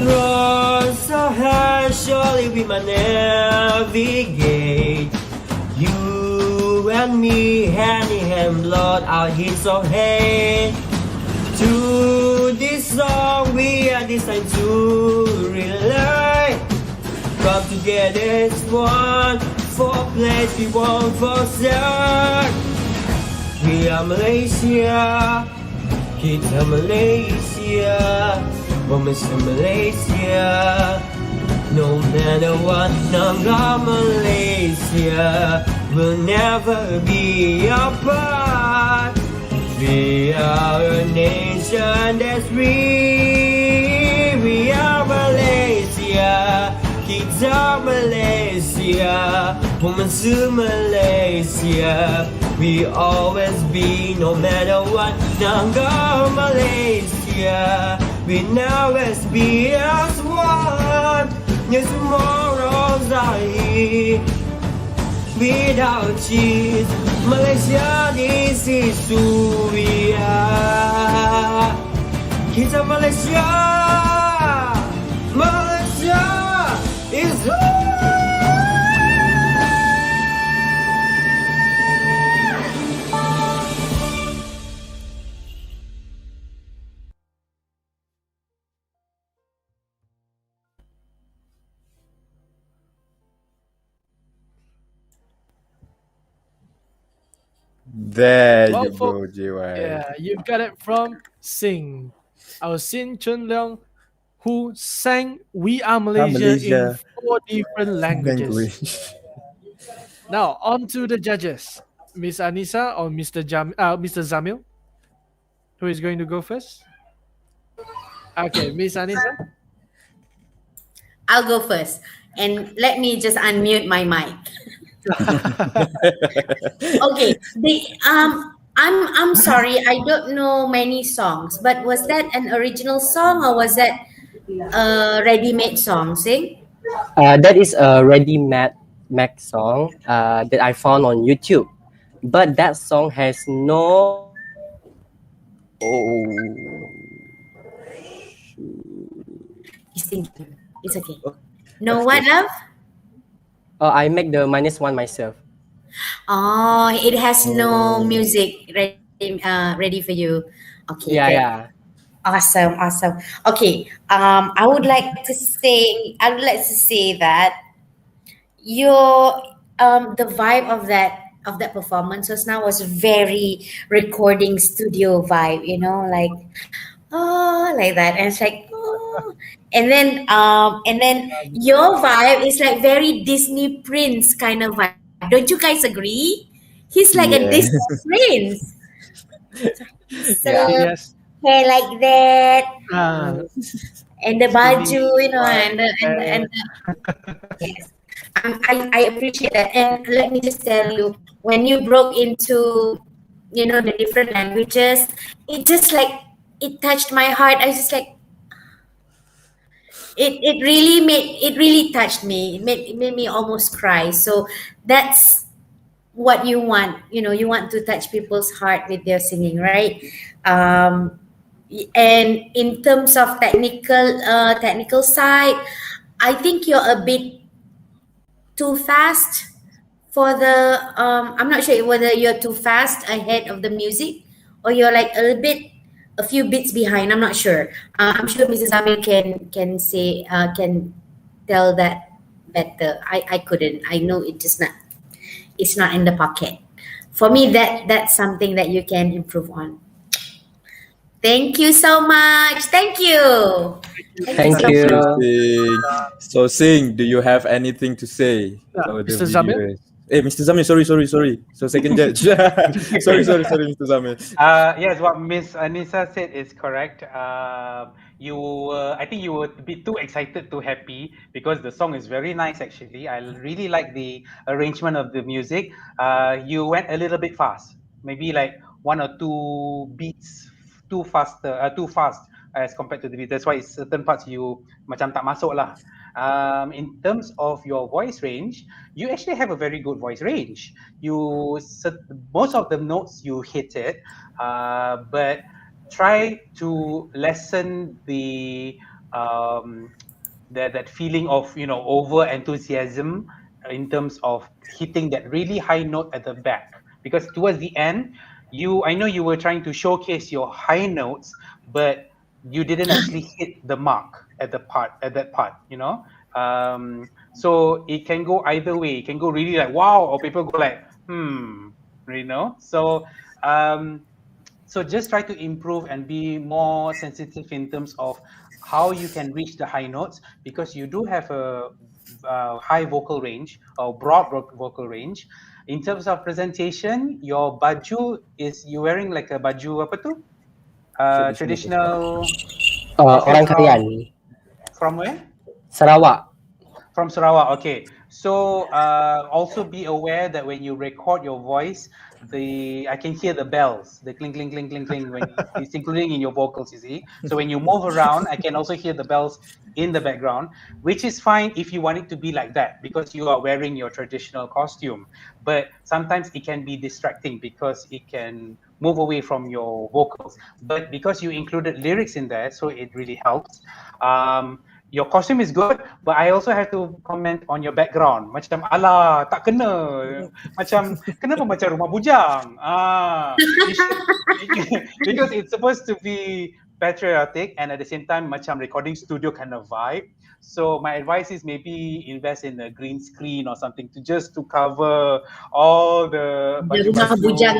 [SPEAKER 13] Roads ahead, surely we might navigate. You and me, hand in hand, blood our hits of hate. To this song, we are designed to relate. Come together as one, for place we won't forsake. We are Malaysia, Kita Malaysia, 我们是 Malaysia. No matter what, Nanga Malaysia will never be apart. We are a nation that's free. We are Malaysia. Kita Malaysia, 我们是 Malaysia. We always be, no matter what, Nanga Malaysia. We always be as one. Yes, tomorrow's are here. Without cheese, Malaysia, this is who we are. Kita Malaysia, Malaysia is who.
[SPEAKER 1] There
[SPEAKER 2] Well,
[SPEAKER 1] you go, JY.
[SPEAKER 2] Yeah, you got it from Sing. Our Sin Chun Leong, who sang "We Are Malaysia" in
[SPEAKER 1] Malaysia
[SPEAKER 2] 4 different languages.
[SPEAKER 1] language.
[SPEAKER 2] Now, on to the judges. Miss Anissa or Mr. Zamil? Who is going to go first? Okay, Miss Anissa.
[SPEAKER 7] I'll go first. And let me just unmute my mic. Okay. I'm sorry, I don't know many songs, but was that an original song or was that a ready-made song? Sing?
[SPEAKER 14] That is a ready-made song that I found on YouTube, but that song has no.
[SPEAKER 7] It's okay. No, what, love?
[SPEAKER 14] I make the -1 myself.
[SPEAKER 7] Oh, it has no music ready for you. Okay.
[SPEAKER 14] Yeah,
[SPEAKER 7] good.
[SPEAKER 14] yeah.
[SPEAKER 7] Awesome. Okay. I would like to say that your the vibe of that performance was very recording studio vibe, like like that. And it's like and then your vibe is like very Disney Prince kind of vibe. Don't you guys agree? He's like a Disney Prince. So
[SPEAKER 2] Yes.
[SPEAKER 7] hair like that, and the baju, and yes. I appreciate that. And let me just tell you, when you broke into, the different languages, it just like, it touched my heart. I just like, it really touched me. It made me almost cry. So that's what you want. You want to touch people's heart with your singing, right? And in terms of technical side, I think you're a bit too fast for the I'm not sure whether you're too fast ahead of the music or you're like a few bits behind. I'm not sure. I'm sure Mrs. Amir can say can tell that better. I couldn't. I know it's not in the pocket. For me, that's something that you can improve on. Thank you so much. Thank you.
[SPEAKER 14] Thank you.
[SPEAKER 1] So, Sing, do you have anything to say? For the
[SPEAKER 2] Mr. Zamir?
[SPEAKER 1] viewers? Mr. Zamir, sorry. So, second judge. sorry, Mr. Zamir.
[SPEAKER 6] Yes, what Miss Anissa said is correct. I think you were a bit too excited, too happy, because the song is very nice. Actually, I really like the arrangement of the music. You went a little bit fast, maybe like 1 or 2 beats too fast as compared to the beat. That's why certain parts you macam tak masuk lah. In terms of your voice range, you actually have a very good voice range. Most of the notes you hit it, but try to lessen that feeling of over enthusiasm in terms of hitting that really high note at the back, because towards the end I know you were trying to showcase your high notes, but you didn't actually hit the mark at that part. So it can go either way. It can go really like wow, or people go like so So just try to improve and be more sensitive in terms of how you can reach the high notes, because you do have a high vocal range or broad vocal range. In terms of presentation, your baju is you wearing like a baju apa tu? Traditional outfit
[SPEAKER 14] Orang Karian,
[SPEAKER 6] from where?
[SPEAKER 14] Sarawak.
[SPEAKER 6] From Sarawak, okay. So also be aware that when you record your voice, I can hear the bells, the cling, cling, cling, cling, cling, when it's including in your vocals, you see. So when you move around, I can also hear the bells in the background, which is fine if you want it to be like that because you are wearing your traditional costume. But sometimes it can be distracting because it can move away from your vocals. But because you included lyrics in there, so it really helps. Your costume is good, but I also have to comment on your background. Macam alah, tak kena. Macam kenapa macam rumah bujang? You should, because it's supposed to be patriotic and at the same time macam recording studio kind of vibe. So my advice is maybe invest in a green screen or something to cover all the
[SPEAKER 7] rumah
[SPEAKER 6] baju-baju,
[SPEAKER 7] bujang,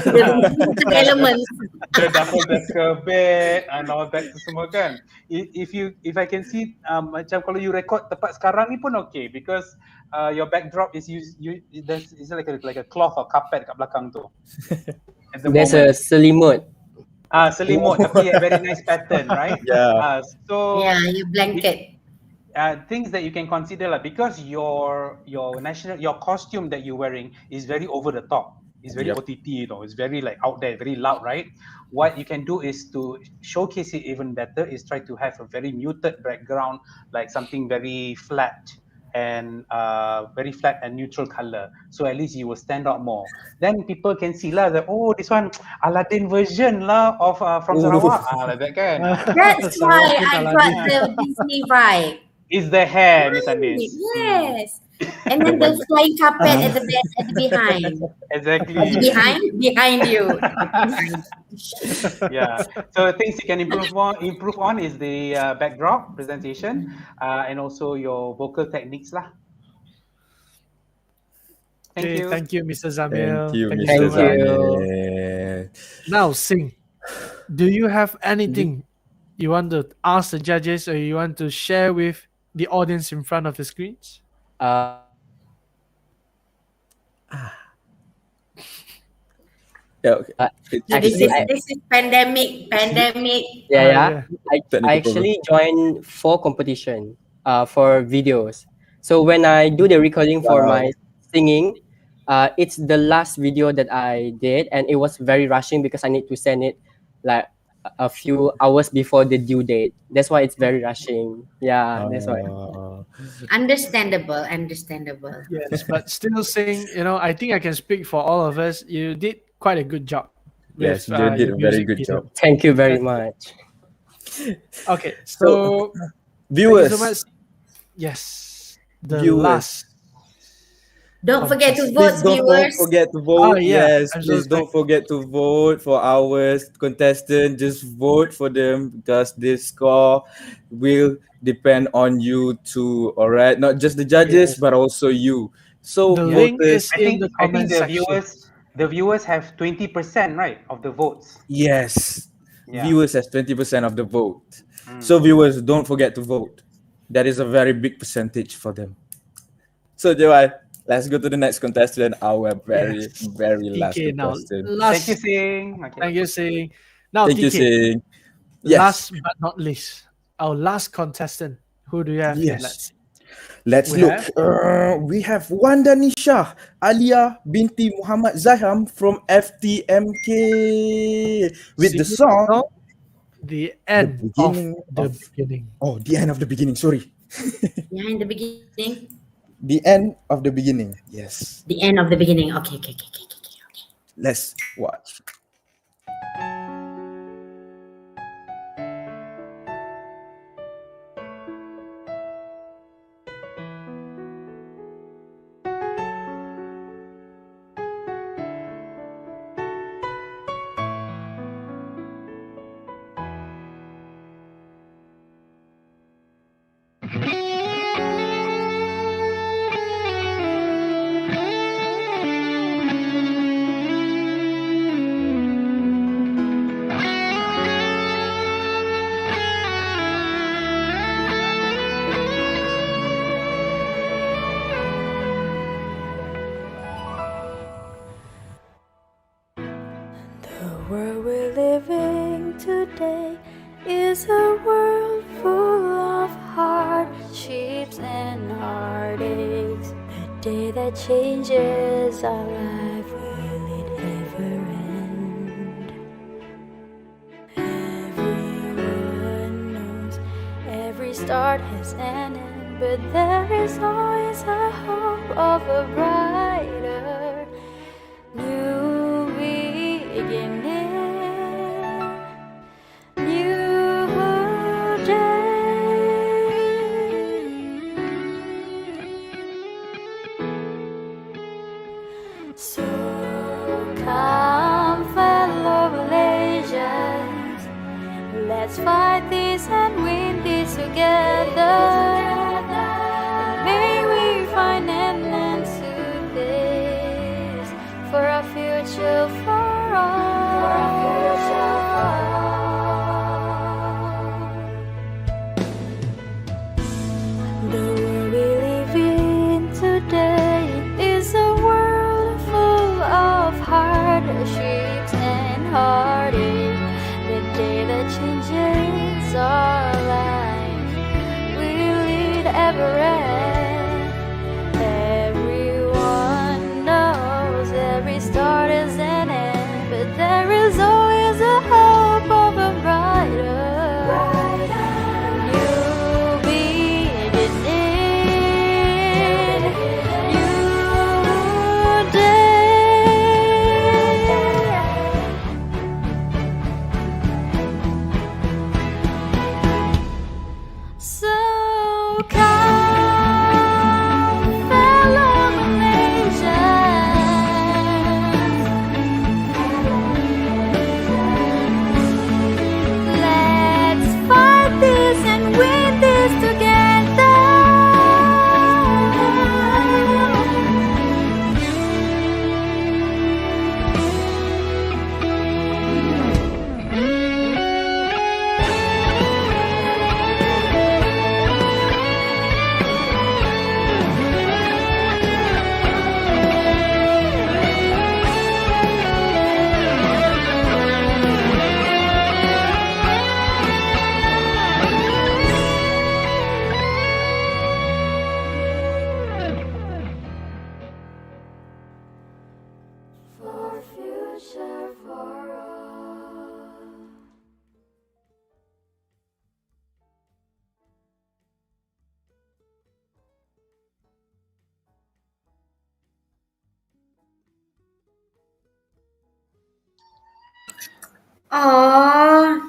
[SPEAKER 7] the rumah bujang elements.
[SPEAKER 6] the double-decker bed and all that tu semua kan. If I can see macam kalau you record tempat sekarang ni pun okay because your backdrop is there's like a cloth or carpet kat belakang tu. At the
[SPEAKER 14] There's
[SPEAKER 6] moment.
[SPEAKER 14] a selimut.
[SPEAKER 6] Selimut tapi a very nice pattern, right?
[SPEAKER 1] Yeah.
[SPEAKER 6] So
[SPEAKER 7] yeah, your blanket.
[SPEAKER 6] Things that you can consider lah, because your costume that you're wearing is very over the top. It's very OTT, it's very like out there, very loud, right? What you can do is to showcase it even better is try to have a very muted background, like something very flat and neutral color. So at least you will stand out more. Then people can see lah that, oh, this one Aladdin version lah of from Sarawak, like that kan.
[SPEAKER 7] That's why I got the Disney vibe.
[SPEAKER 6] It's the hair, Miss Anis.
[SPEAKER 7] Yes. And then the flying carpet at the behind.
[SPEAKER 6] Exactly.
[SPEAKER 7] Behind you.
[SPEAKER 6] Yeah. So things you can improve on is the backdrop presentation and also your vocal techniques lah.
[SPEAKER 2] Thank you, Mr. Zamil.
[SPEAKER 1] Thank you,
[SPEAKER 2] Thank
[SPEAKER 1] Mr.
[SPEAKER 2] you so much.
[SPEAKER 1] Zamil.
[SPEAKER 2] Now, Sing, do you have anything you want to ask the judges or you want to share with the audience in front of the screens?
[SPEAKER 1] Yeah, okay.
[SPEAKER 7] This is pandemic.
[SPEAKER 14] Yeah. I actually joined 4 competition for videos. So when I do the recording for my singing, it's the last video that I did, and it was very rushing because I need to send it like a few hours before the due date. That's why it's very rushing. Yeah, that's why.
[SPEAKER 7] Understandable.
[SPEAKER 2] Yes, but still Sing, I think I can speak for all of us. You did quite a good job.
[SPEAKER 1] Yes, you did a very good job.
[SPEAKER 14] Thank you very much.
[SPEAKER 2] Okay, so
[SPEAKER 1] viewers.
[SPEAKER 2] Thank you so much. Yes, the
[SPEAKER 1] viewers.
[SPEAKER 2] last.
[SPEAKER 7] Don't forget to vote, viewers.
[SPEAKER 1] Don't forget to vote.
[SPEAKER 2] Yeah.
[SPEAKER 1] Yes, please don't forget to vote for our contestant. Just vote for them because this score will depend on you too. All right, not just the judges, but also you. So
[SPEAKER 2] the link is in the
[SPEAKER 6] I think
[SPEAKER 2] comment section.
[SPEAKER 6] The viewers have 20%, right, of the votes.
[SPEAKER 1] Yes,
[SPEAKER 6] Yeah.
[SPEAKER 1] viewers has 20% of the vote. So viewers, don't forget to vote. That is a very big percentage for them. So Joy, let's go to the next contestant, our very last
[SPEAKER 2] now,
[SPEAKER 1] contestant.
[SPEAKER 6] Thank you, Sing. Okay.
[SPEAKER 2] Thank you, Sing. Now,
[SPEAKER 1] Thank you,
[SPEAKER 2] TK,
[SPEAKER 1] Sing. Yes.
[SPEAKER 2] last but not least, our last contestant. Who do you have?
[SPEAKER 1] Yes. Let's look. We have Wanda Nisha Alia binti Muhammad Zaham from FTMK with the song
[SPEAKER 2] The End of the Beginning.
[SPEAKER 1] Oh, the end of the beginning. Sorry.
[SPEAKER 7] Behind the beginning.
[SPEAKER 1] The end of the beginning. Yes.
[SPEAKER 7] The end of the beginning. Okay.
[SPEAKER 1] Let's watch.
[SPEAKER 8] The world we're living today is a world full of hardships and heartaches. The day that changes our life, will it ever end? Everyone knows every start has an end, but there is always a hope of a brighter new beginning. So come, fellow Malaysians, let's fight this and win this together. May we find an end to this for a future for all. The world we live in today is a world full of hardships and heartache. The day that changes our life, will it ever end? Everyone knows every start is an end, but there is always a hope of a brighter new beginning, new day. So come, fellow Malaysians, let's fight this and win this together. For future for all.
[SPEAKER 7] Aww.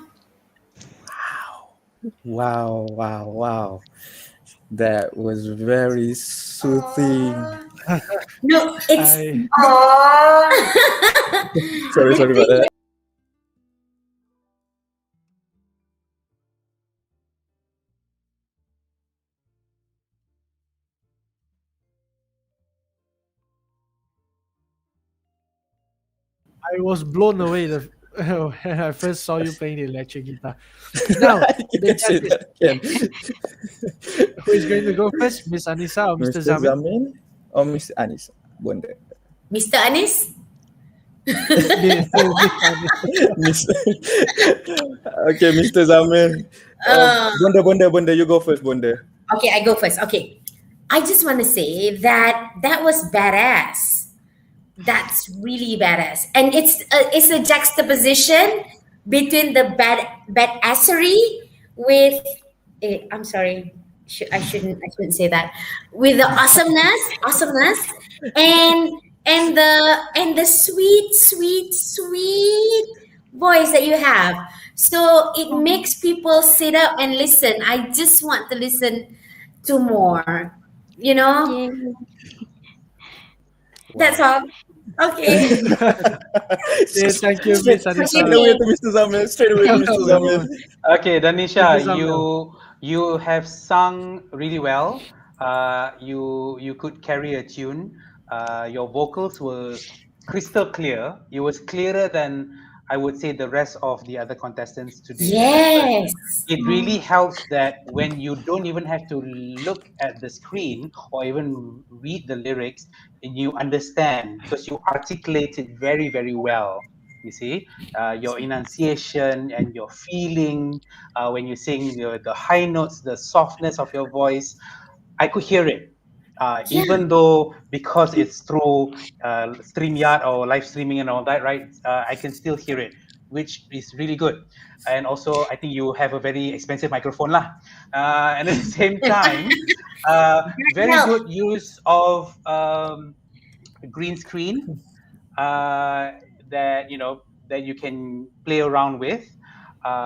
[SPEAKER 1] Wow. That was very soothing.
[SPEAKER 7] No, it's
[SPEAKER 2] I-
[SPEAKER 7] aww.
[SPEAKER 1] Sorry about that.
[SPEAKER 2] I was blown away when I first saw you playing the electric guitar. Now,
[SPEAKER 1] You can say that again.
[SPEAKER 2] who is going to go first, Miss Anissa or Mr.
[SPEAKER 1] Mr.
[SPEAKER 2] Zamin?
[SPEAKER 1] Zamin or Miss Anis? Bonda.
[SPEAKER 7] Mr. Anis?
[SPEAKER 1] Miss. Okay, Mr. Zamin. Bonda, you go first, Bonda.
[SPEAKER 7] Okay, I go first. Okay. I just want to say that was badass. That's really badass. And it's a juxtaposition between the badassery with I'm sorry. I shouldn't say that. With the awesomeness and the sweet voice that you have. So it makes people sit up and listen. I just want to listen to more. You know? That's all. Okay.
[SPEAKER 2] Thank you, Miss Anissa.
[SPEAKER 1] Straight away to Mr. Zamin.
[SPEAKER 6] Okay, Danisha,
[SPEAKER 2] Mr. Zamin.
[SPEAKER 6] you have sung really well. You could carry a tune. Your vocals were crystal clear. It was clearer than I would say the rest of the other contestants today.
[SPEAKER 7] Yes.
[SPEAKER 6] It really helps that when you don't even have to look at the screen or even read the lyrics, and you understand because you articulate it very, very well. You see, your enunciation and your feeling when you sing, the high notes, the softness of your voice, I could hear it. Even though because it's through StreamYard or live streaming and all that, right? I can still hear it, which is really good. And also, I think you have a very expensive microphone lah. And at the same time, very good use of green screen that that you can play around with,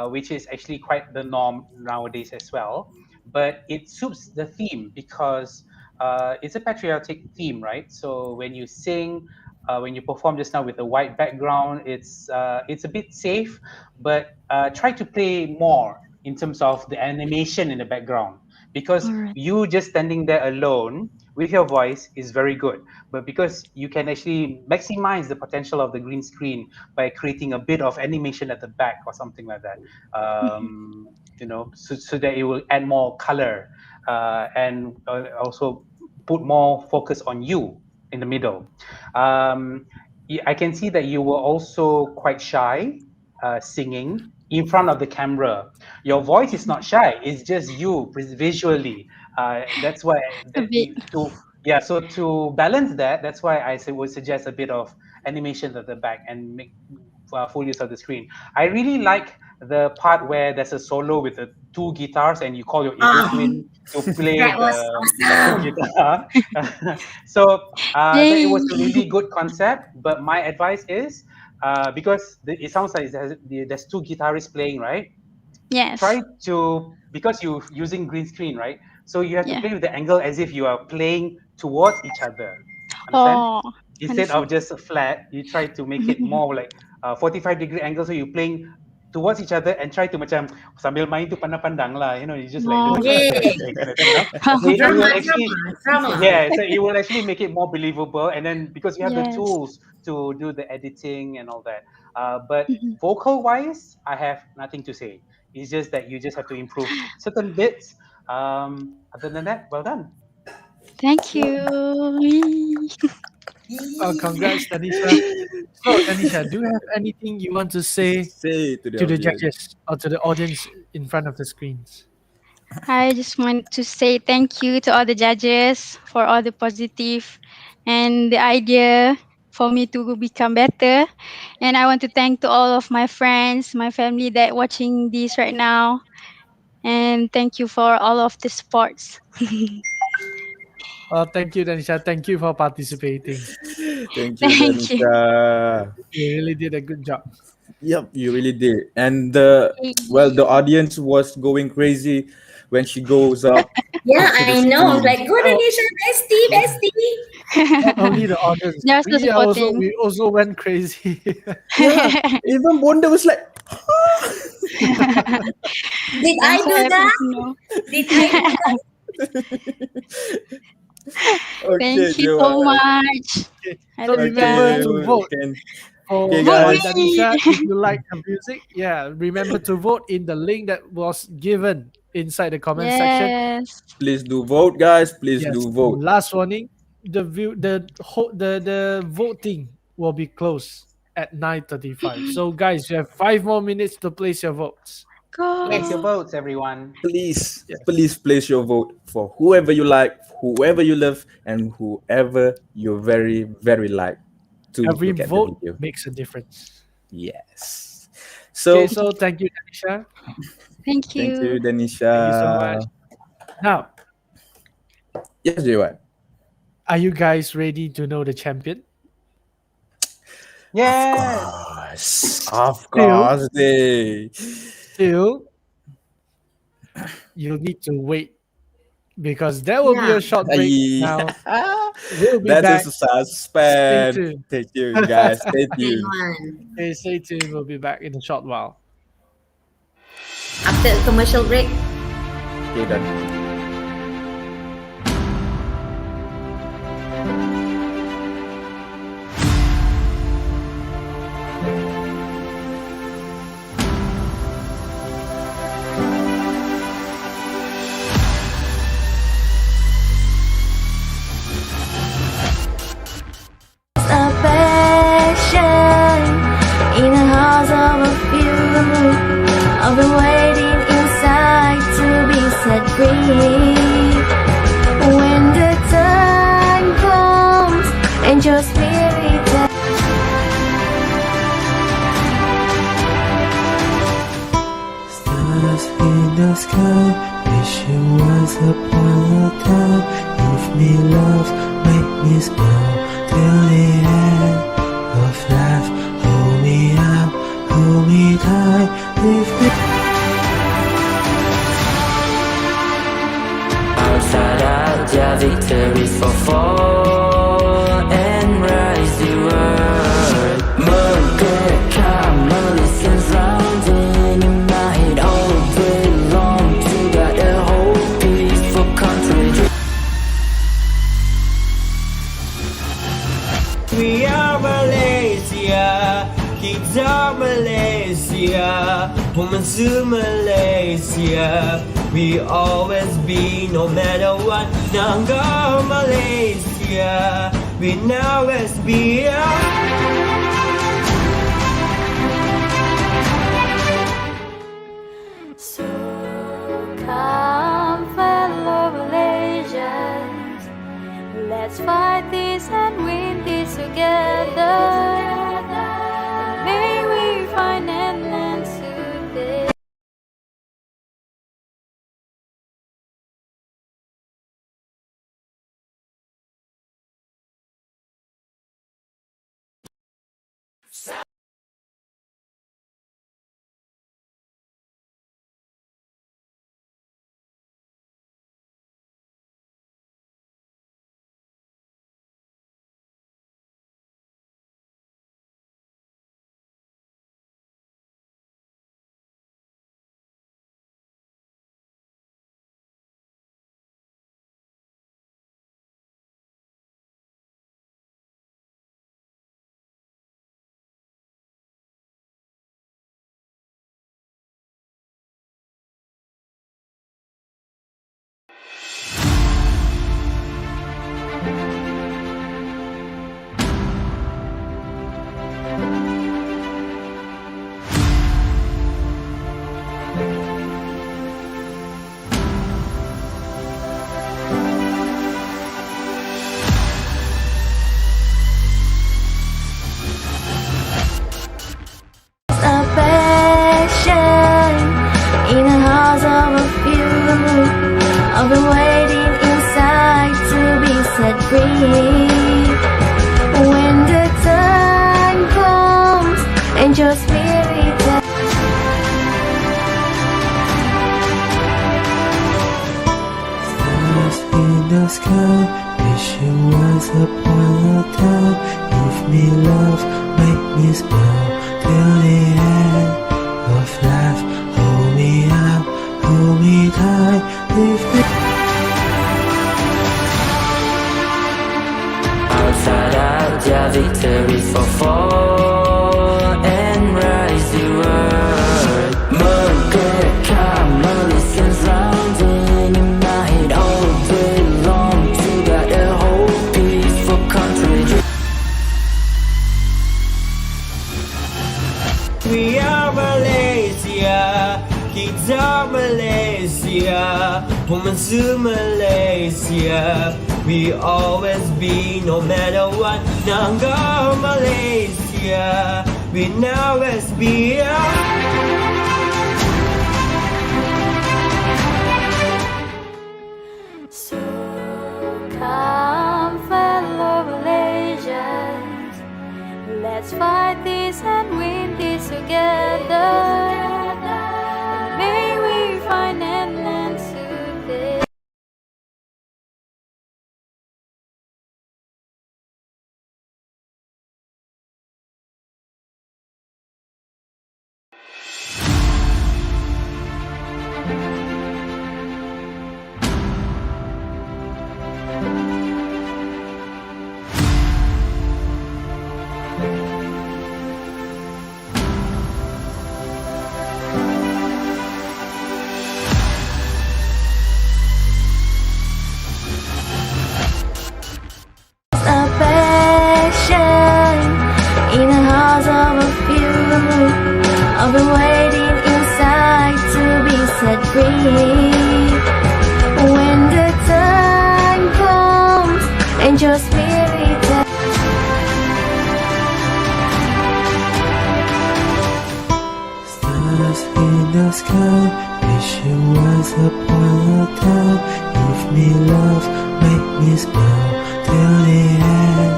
[SPEAKER 6] which is actually quite the norm nowadays as well. But it suits the theme because it's a patriotic theme, right? So when you sing, when you perform just now with a white background, it's a bit safe, but try to play more in terms of the animation in the background, because you just standing there alone with your voice is very good, but because you can actually maximize the potential of the green screen by creating a bit of animation at the back or something like that, so that it will add more color and also put more focus on you in the middle. I can see that you were also quite shy singing in front of the camera. Your voice is not shy, it's just you visually. That's why so to balance that's why I would suggest a bit of animation at the back and make full use of the screen. I really like the part where there's a solo with the 2 guitars and you call your evil twin to play the guitar. So it was a really good concept, but my advice is because it sounds like there's 2 guitarists playing, right?
[SPEAKER 15] Yes.
[SPEAKER 6] Try to, because you're using green screen, right? So you have to play with the angle as if you are playing towards each other. Understand? Instead of just flat, you try to make it more like 45-degree angle, so you're playing towards each other and try to macam sambil main tu pandang-pandang lah, you just like look so it will actually make it more believable, and then because you have the tools to do the editing and all that. But vocal wise, I have nothing to say. It's just that you just have to improve certain bits. Other than that, well done.
[SPEAKER 15] Thank you.
[SPEAKER 2] Congrats, Tanisha. So, Tanisha, do you have anything you want to say
[SPEAKER 1] to
[SPEAKER 2] the judges or to the audience in front of the screens?
[SPEAKER 15] I just want to say thank you to all the judges for all the positive and the idea for me to become better. And I want to thank to all of my friends, my family that watching this right now. And thank you for all of the supports.
[SPEAKER 2] Thank you, Danisha. Thank you for participating.
[SPEAKER 1] Thank you, Danisha.
[SPEAKER 2] You really did a good job.
[SPEAKER 1] Yep, you really did. And the audience was going crazy when she goes up.
[SPEAKER 7] Yeah, I know. Like, go Danisha, bestie.
[SPEAKER 2] Not only the audience, we also went crazy.
[SPEAKER 1] Yeah, even Bonda was like,
[SPEAKER 7] Did I do that? Did I do that?
[SPEAKER 15] Thank you so much.
[SPEAKER 2] So remember to vote.
[SPEAKER 1] Okay,
[SPEAKER 2] guys.
[SPEAKER 1] guys.
[SPEAKER 2] Danisha, if you like the music, remember to vote in the link that was given inside the comment section.
[SPEAKER 1] Please do vote, guys. Please do vote.
[SPEAKER 2] Last warning: the voting will be closed at 9:35. So, guys, you have 5 more minutes to place your votes.
[SPEAKER 6] Place your votes, everyone.
[SPEAKER 1] Please place your vote for whoever you like, whoever you love, and whoever you very, very like.
[SPEAKER 2] Every vote makes a difference.
[SPEAKER 1] Yes. So
[SPEAKER 2] thank you, Danisha.
[SPEAKER 15] Thank you.
[SPEAKER 1] Thank you, Danisha.
[SPEAKER 2] Thank you so much. Now,
[SPEAKER 1] yes, Jaywan.
[SPEAKER 2] Are you guys ready to know the champion?
[SPEAKER 6] Yes.
[SPEAKER 1] Of course,
[SPEAKER 2] Still, you need to wait because there will be a short break now. We'll be back.
[SPEAKER 1] That is a suspense. Thank you, guys. Stay tuned.
[SPEAKER 2] Okay, stay tuned. We'll be back in a short while.
[SPEAKER 7] After a commercial break.
[SPEAKER 1] Okay, done.
[SPEAKER 8] Affection in I've been waiting inside to be set free. When the time comes and your spirit
[SPEAKER 9] Stars in the sky, wish you was upon a time. Give me love, make me smile till the end of life. Hold me up, hold me tight, lift me.
[SPEAKER 11] Outside out, yeah, victory for fall and rise the world. Merdeka, Malaysian surrounding in my head all day long. Together, whole peaceful country.
[SPEAKER 13] We are Malaysia, kids are Malaysia, women to Malaysia. We always be, no matter what. Nangga Malaysia, we always be.
[SPEAKER 16] So come, fellow Malaysians, let's fight this and win this together. May we find an answer there.
[SPEAKER 8] I've been waiting inside to be set free. When the time comes and your spirit
[SPEAKER 9] Stars in the sky, wish you was upon a time. Give me love, make me smile till the end of life. Hold me up, hold me tight, lift me.
[SPEAKER 11] Outside out, yeah, victory for fall and rise the world. Merdeka, Malaysian surrounding in my head all day long. Together, whole peaceful country.
[SPEAKER 13] We are Malaysia, kids are Malaysia, women to Malaysia. We always be, no matter what. Nangga Malaysia, we always be.
[SPEAKER 16] So come, fellow Malaysians, let's fight this and win this together. May we find an answer there.
[SPEAKER 9] stars in the sky. Wish you was upon a time. Give me love, make me smile till the end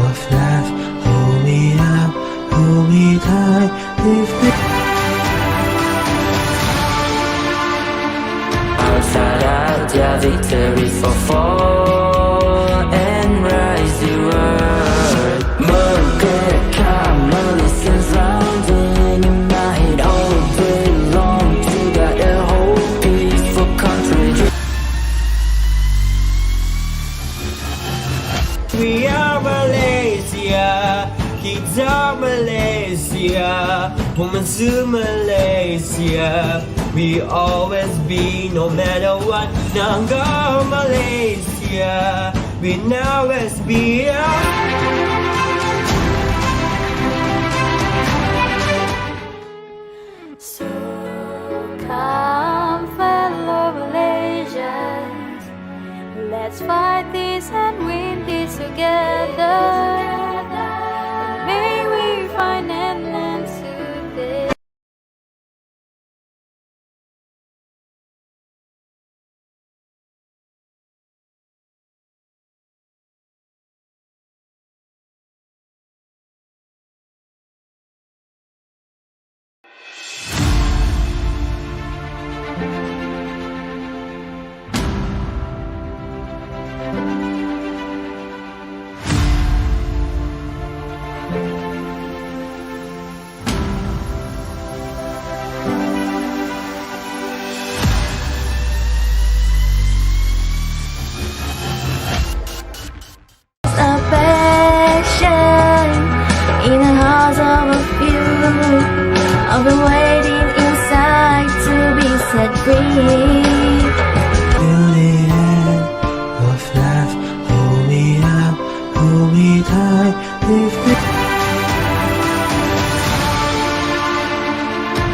[SPEAKER 9] of life. Hold me up, hold me tight, lift me.
[SPEAKER 11] Outside out, yeah, victory for fall and rise the world. Merdeka, Malaysia sounding in my head all day long. Together, whole peaceful country.
[SPEAKER 13] We are Malaysia, kita Malaysia, women to Malaysia. We always be, no matter what. Nangga Malaysia, we always be.
[SPEAKER 16] So come, fellow Malaysians, let's fight this and win this together. May we find an end to this.
[SPEAKER 8] Affection in the hearts of a few. I've been waiting inside to be set free.
[SPEAKER 9] Till the end of life, hold me up, hold me tight, lift me.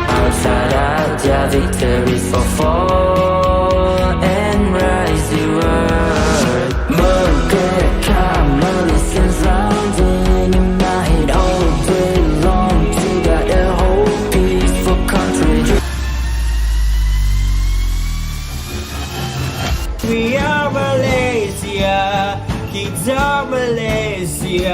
[SPEAKER 11] Outside out, yeah, victory for fall and rise the world. Merdeka, Malaysia sounding in my head all day long. Together, whole peaceful country.
[SPEAKER 13] We are Malaysia, kita Malaysia.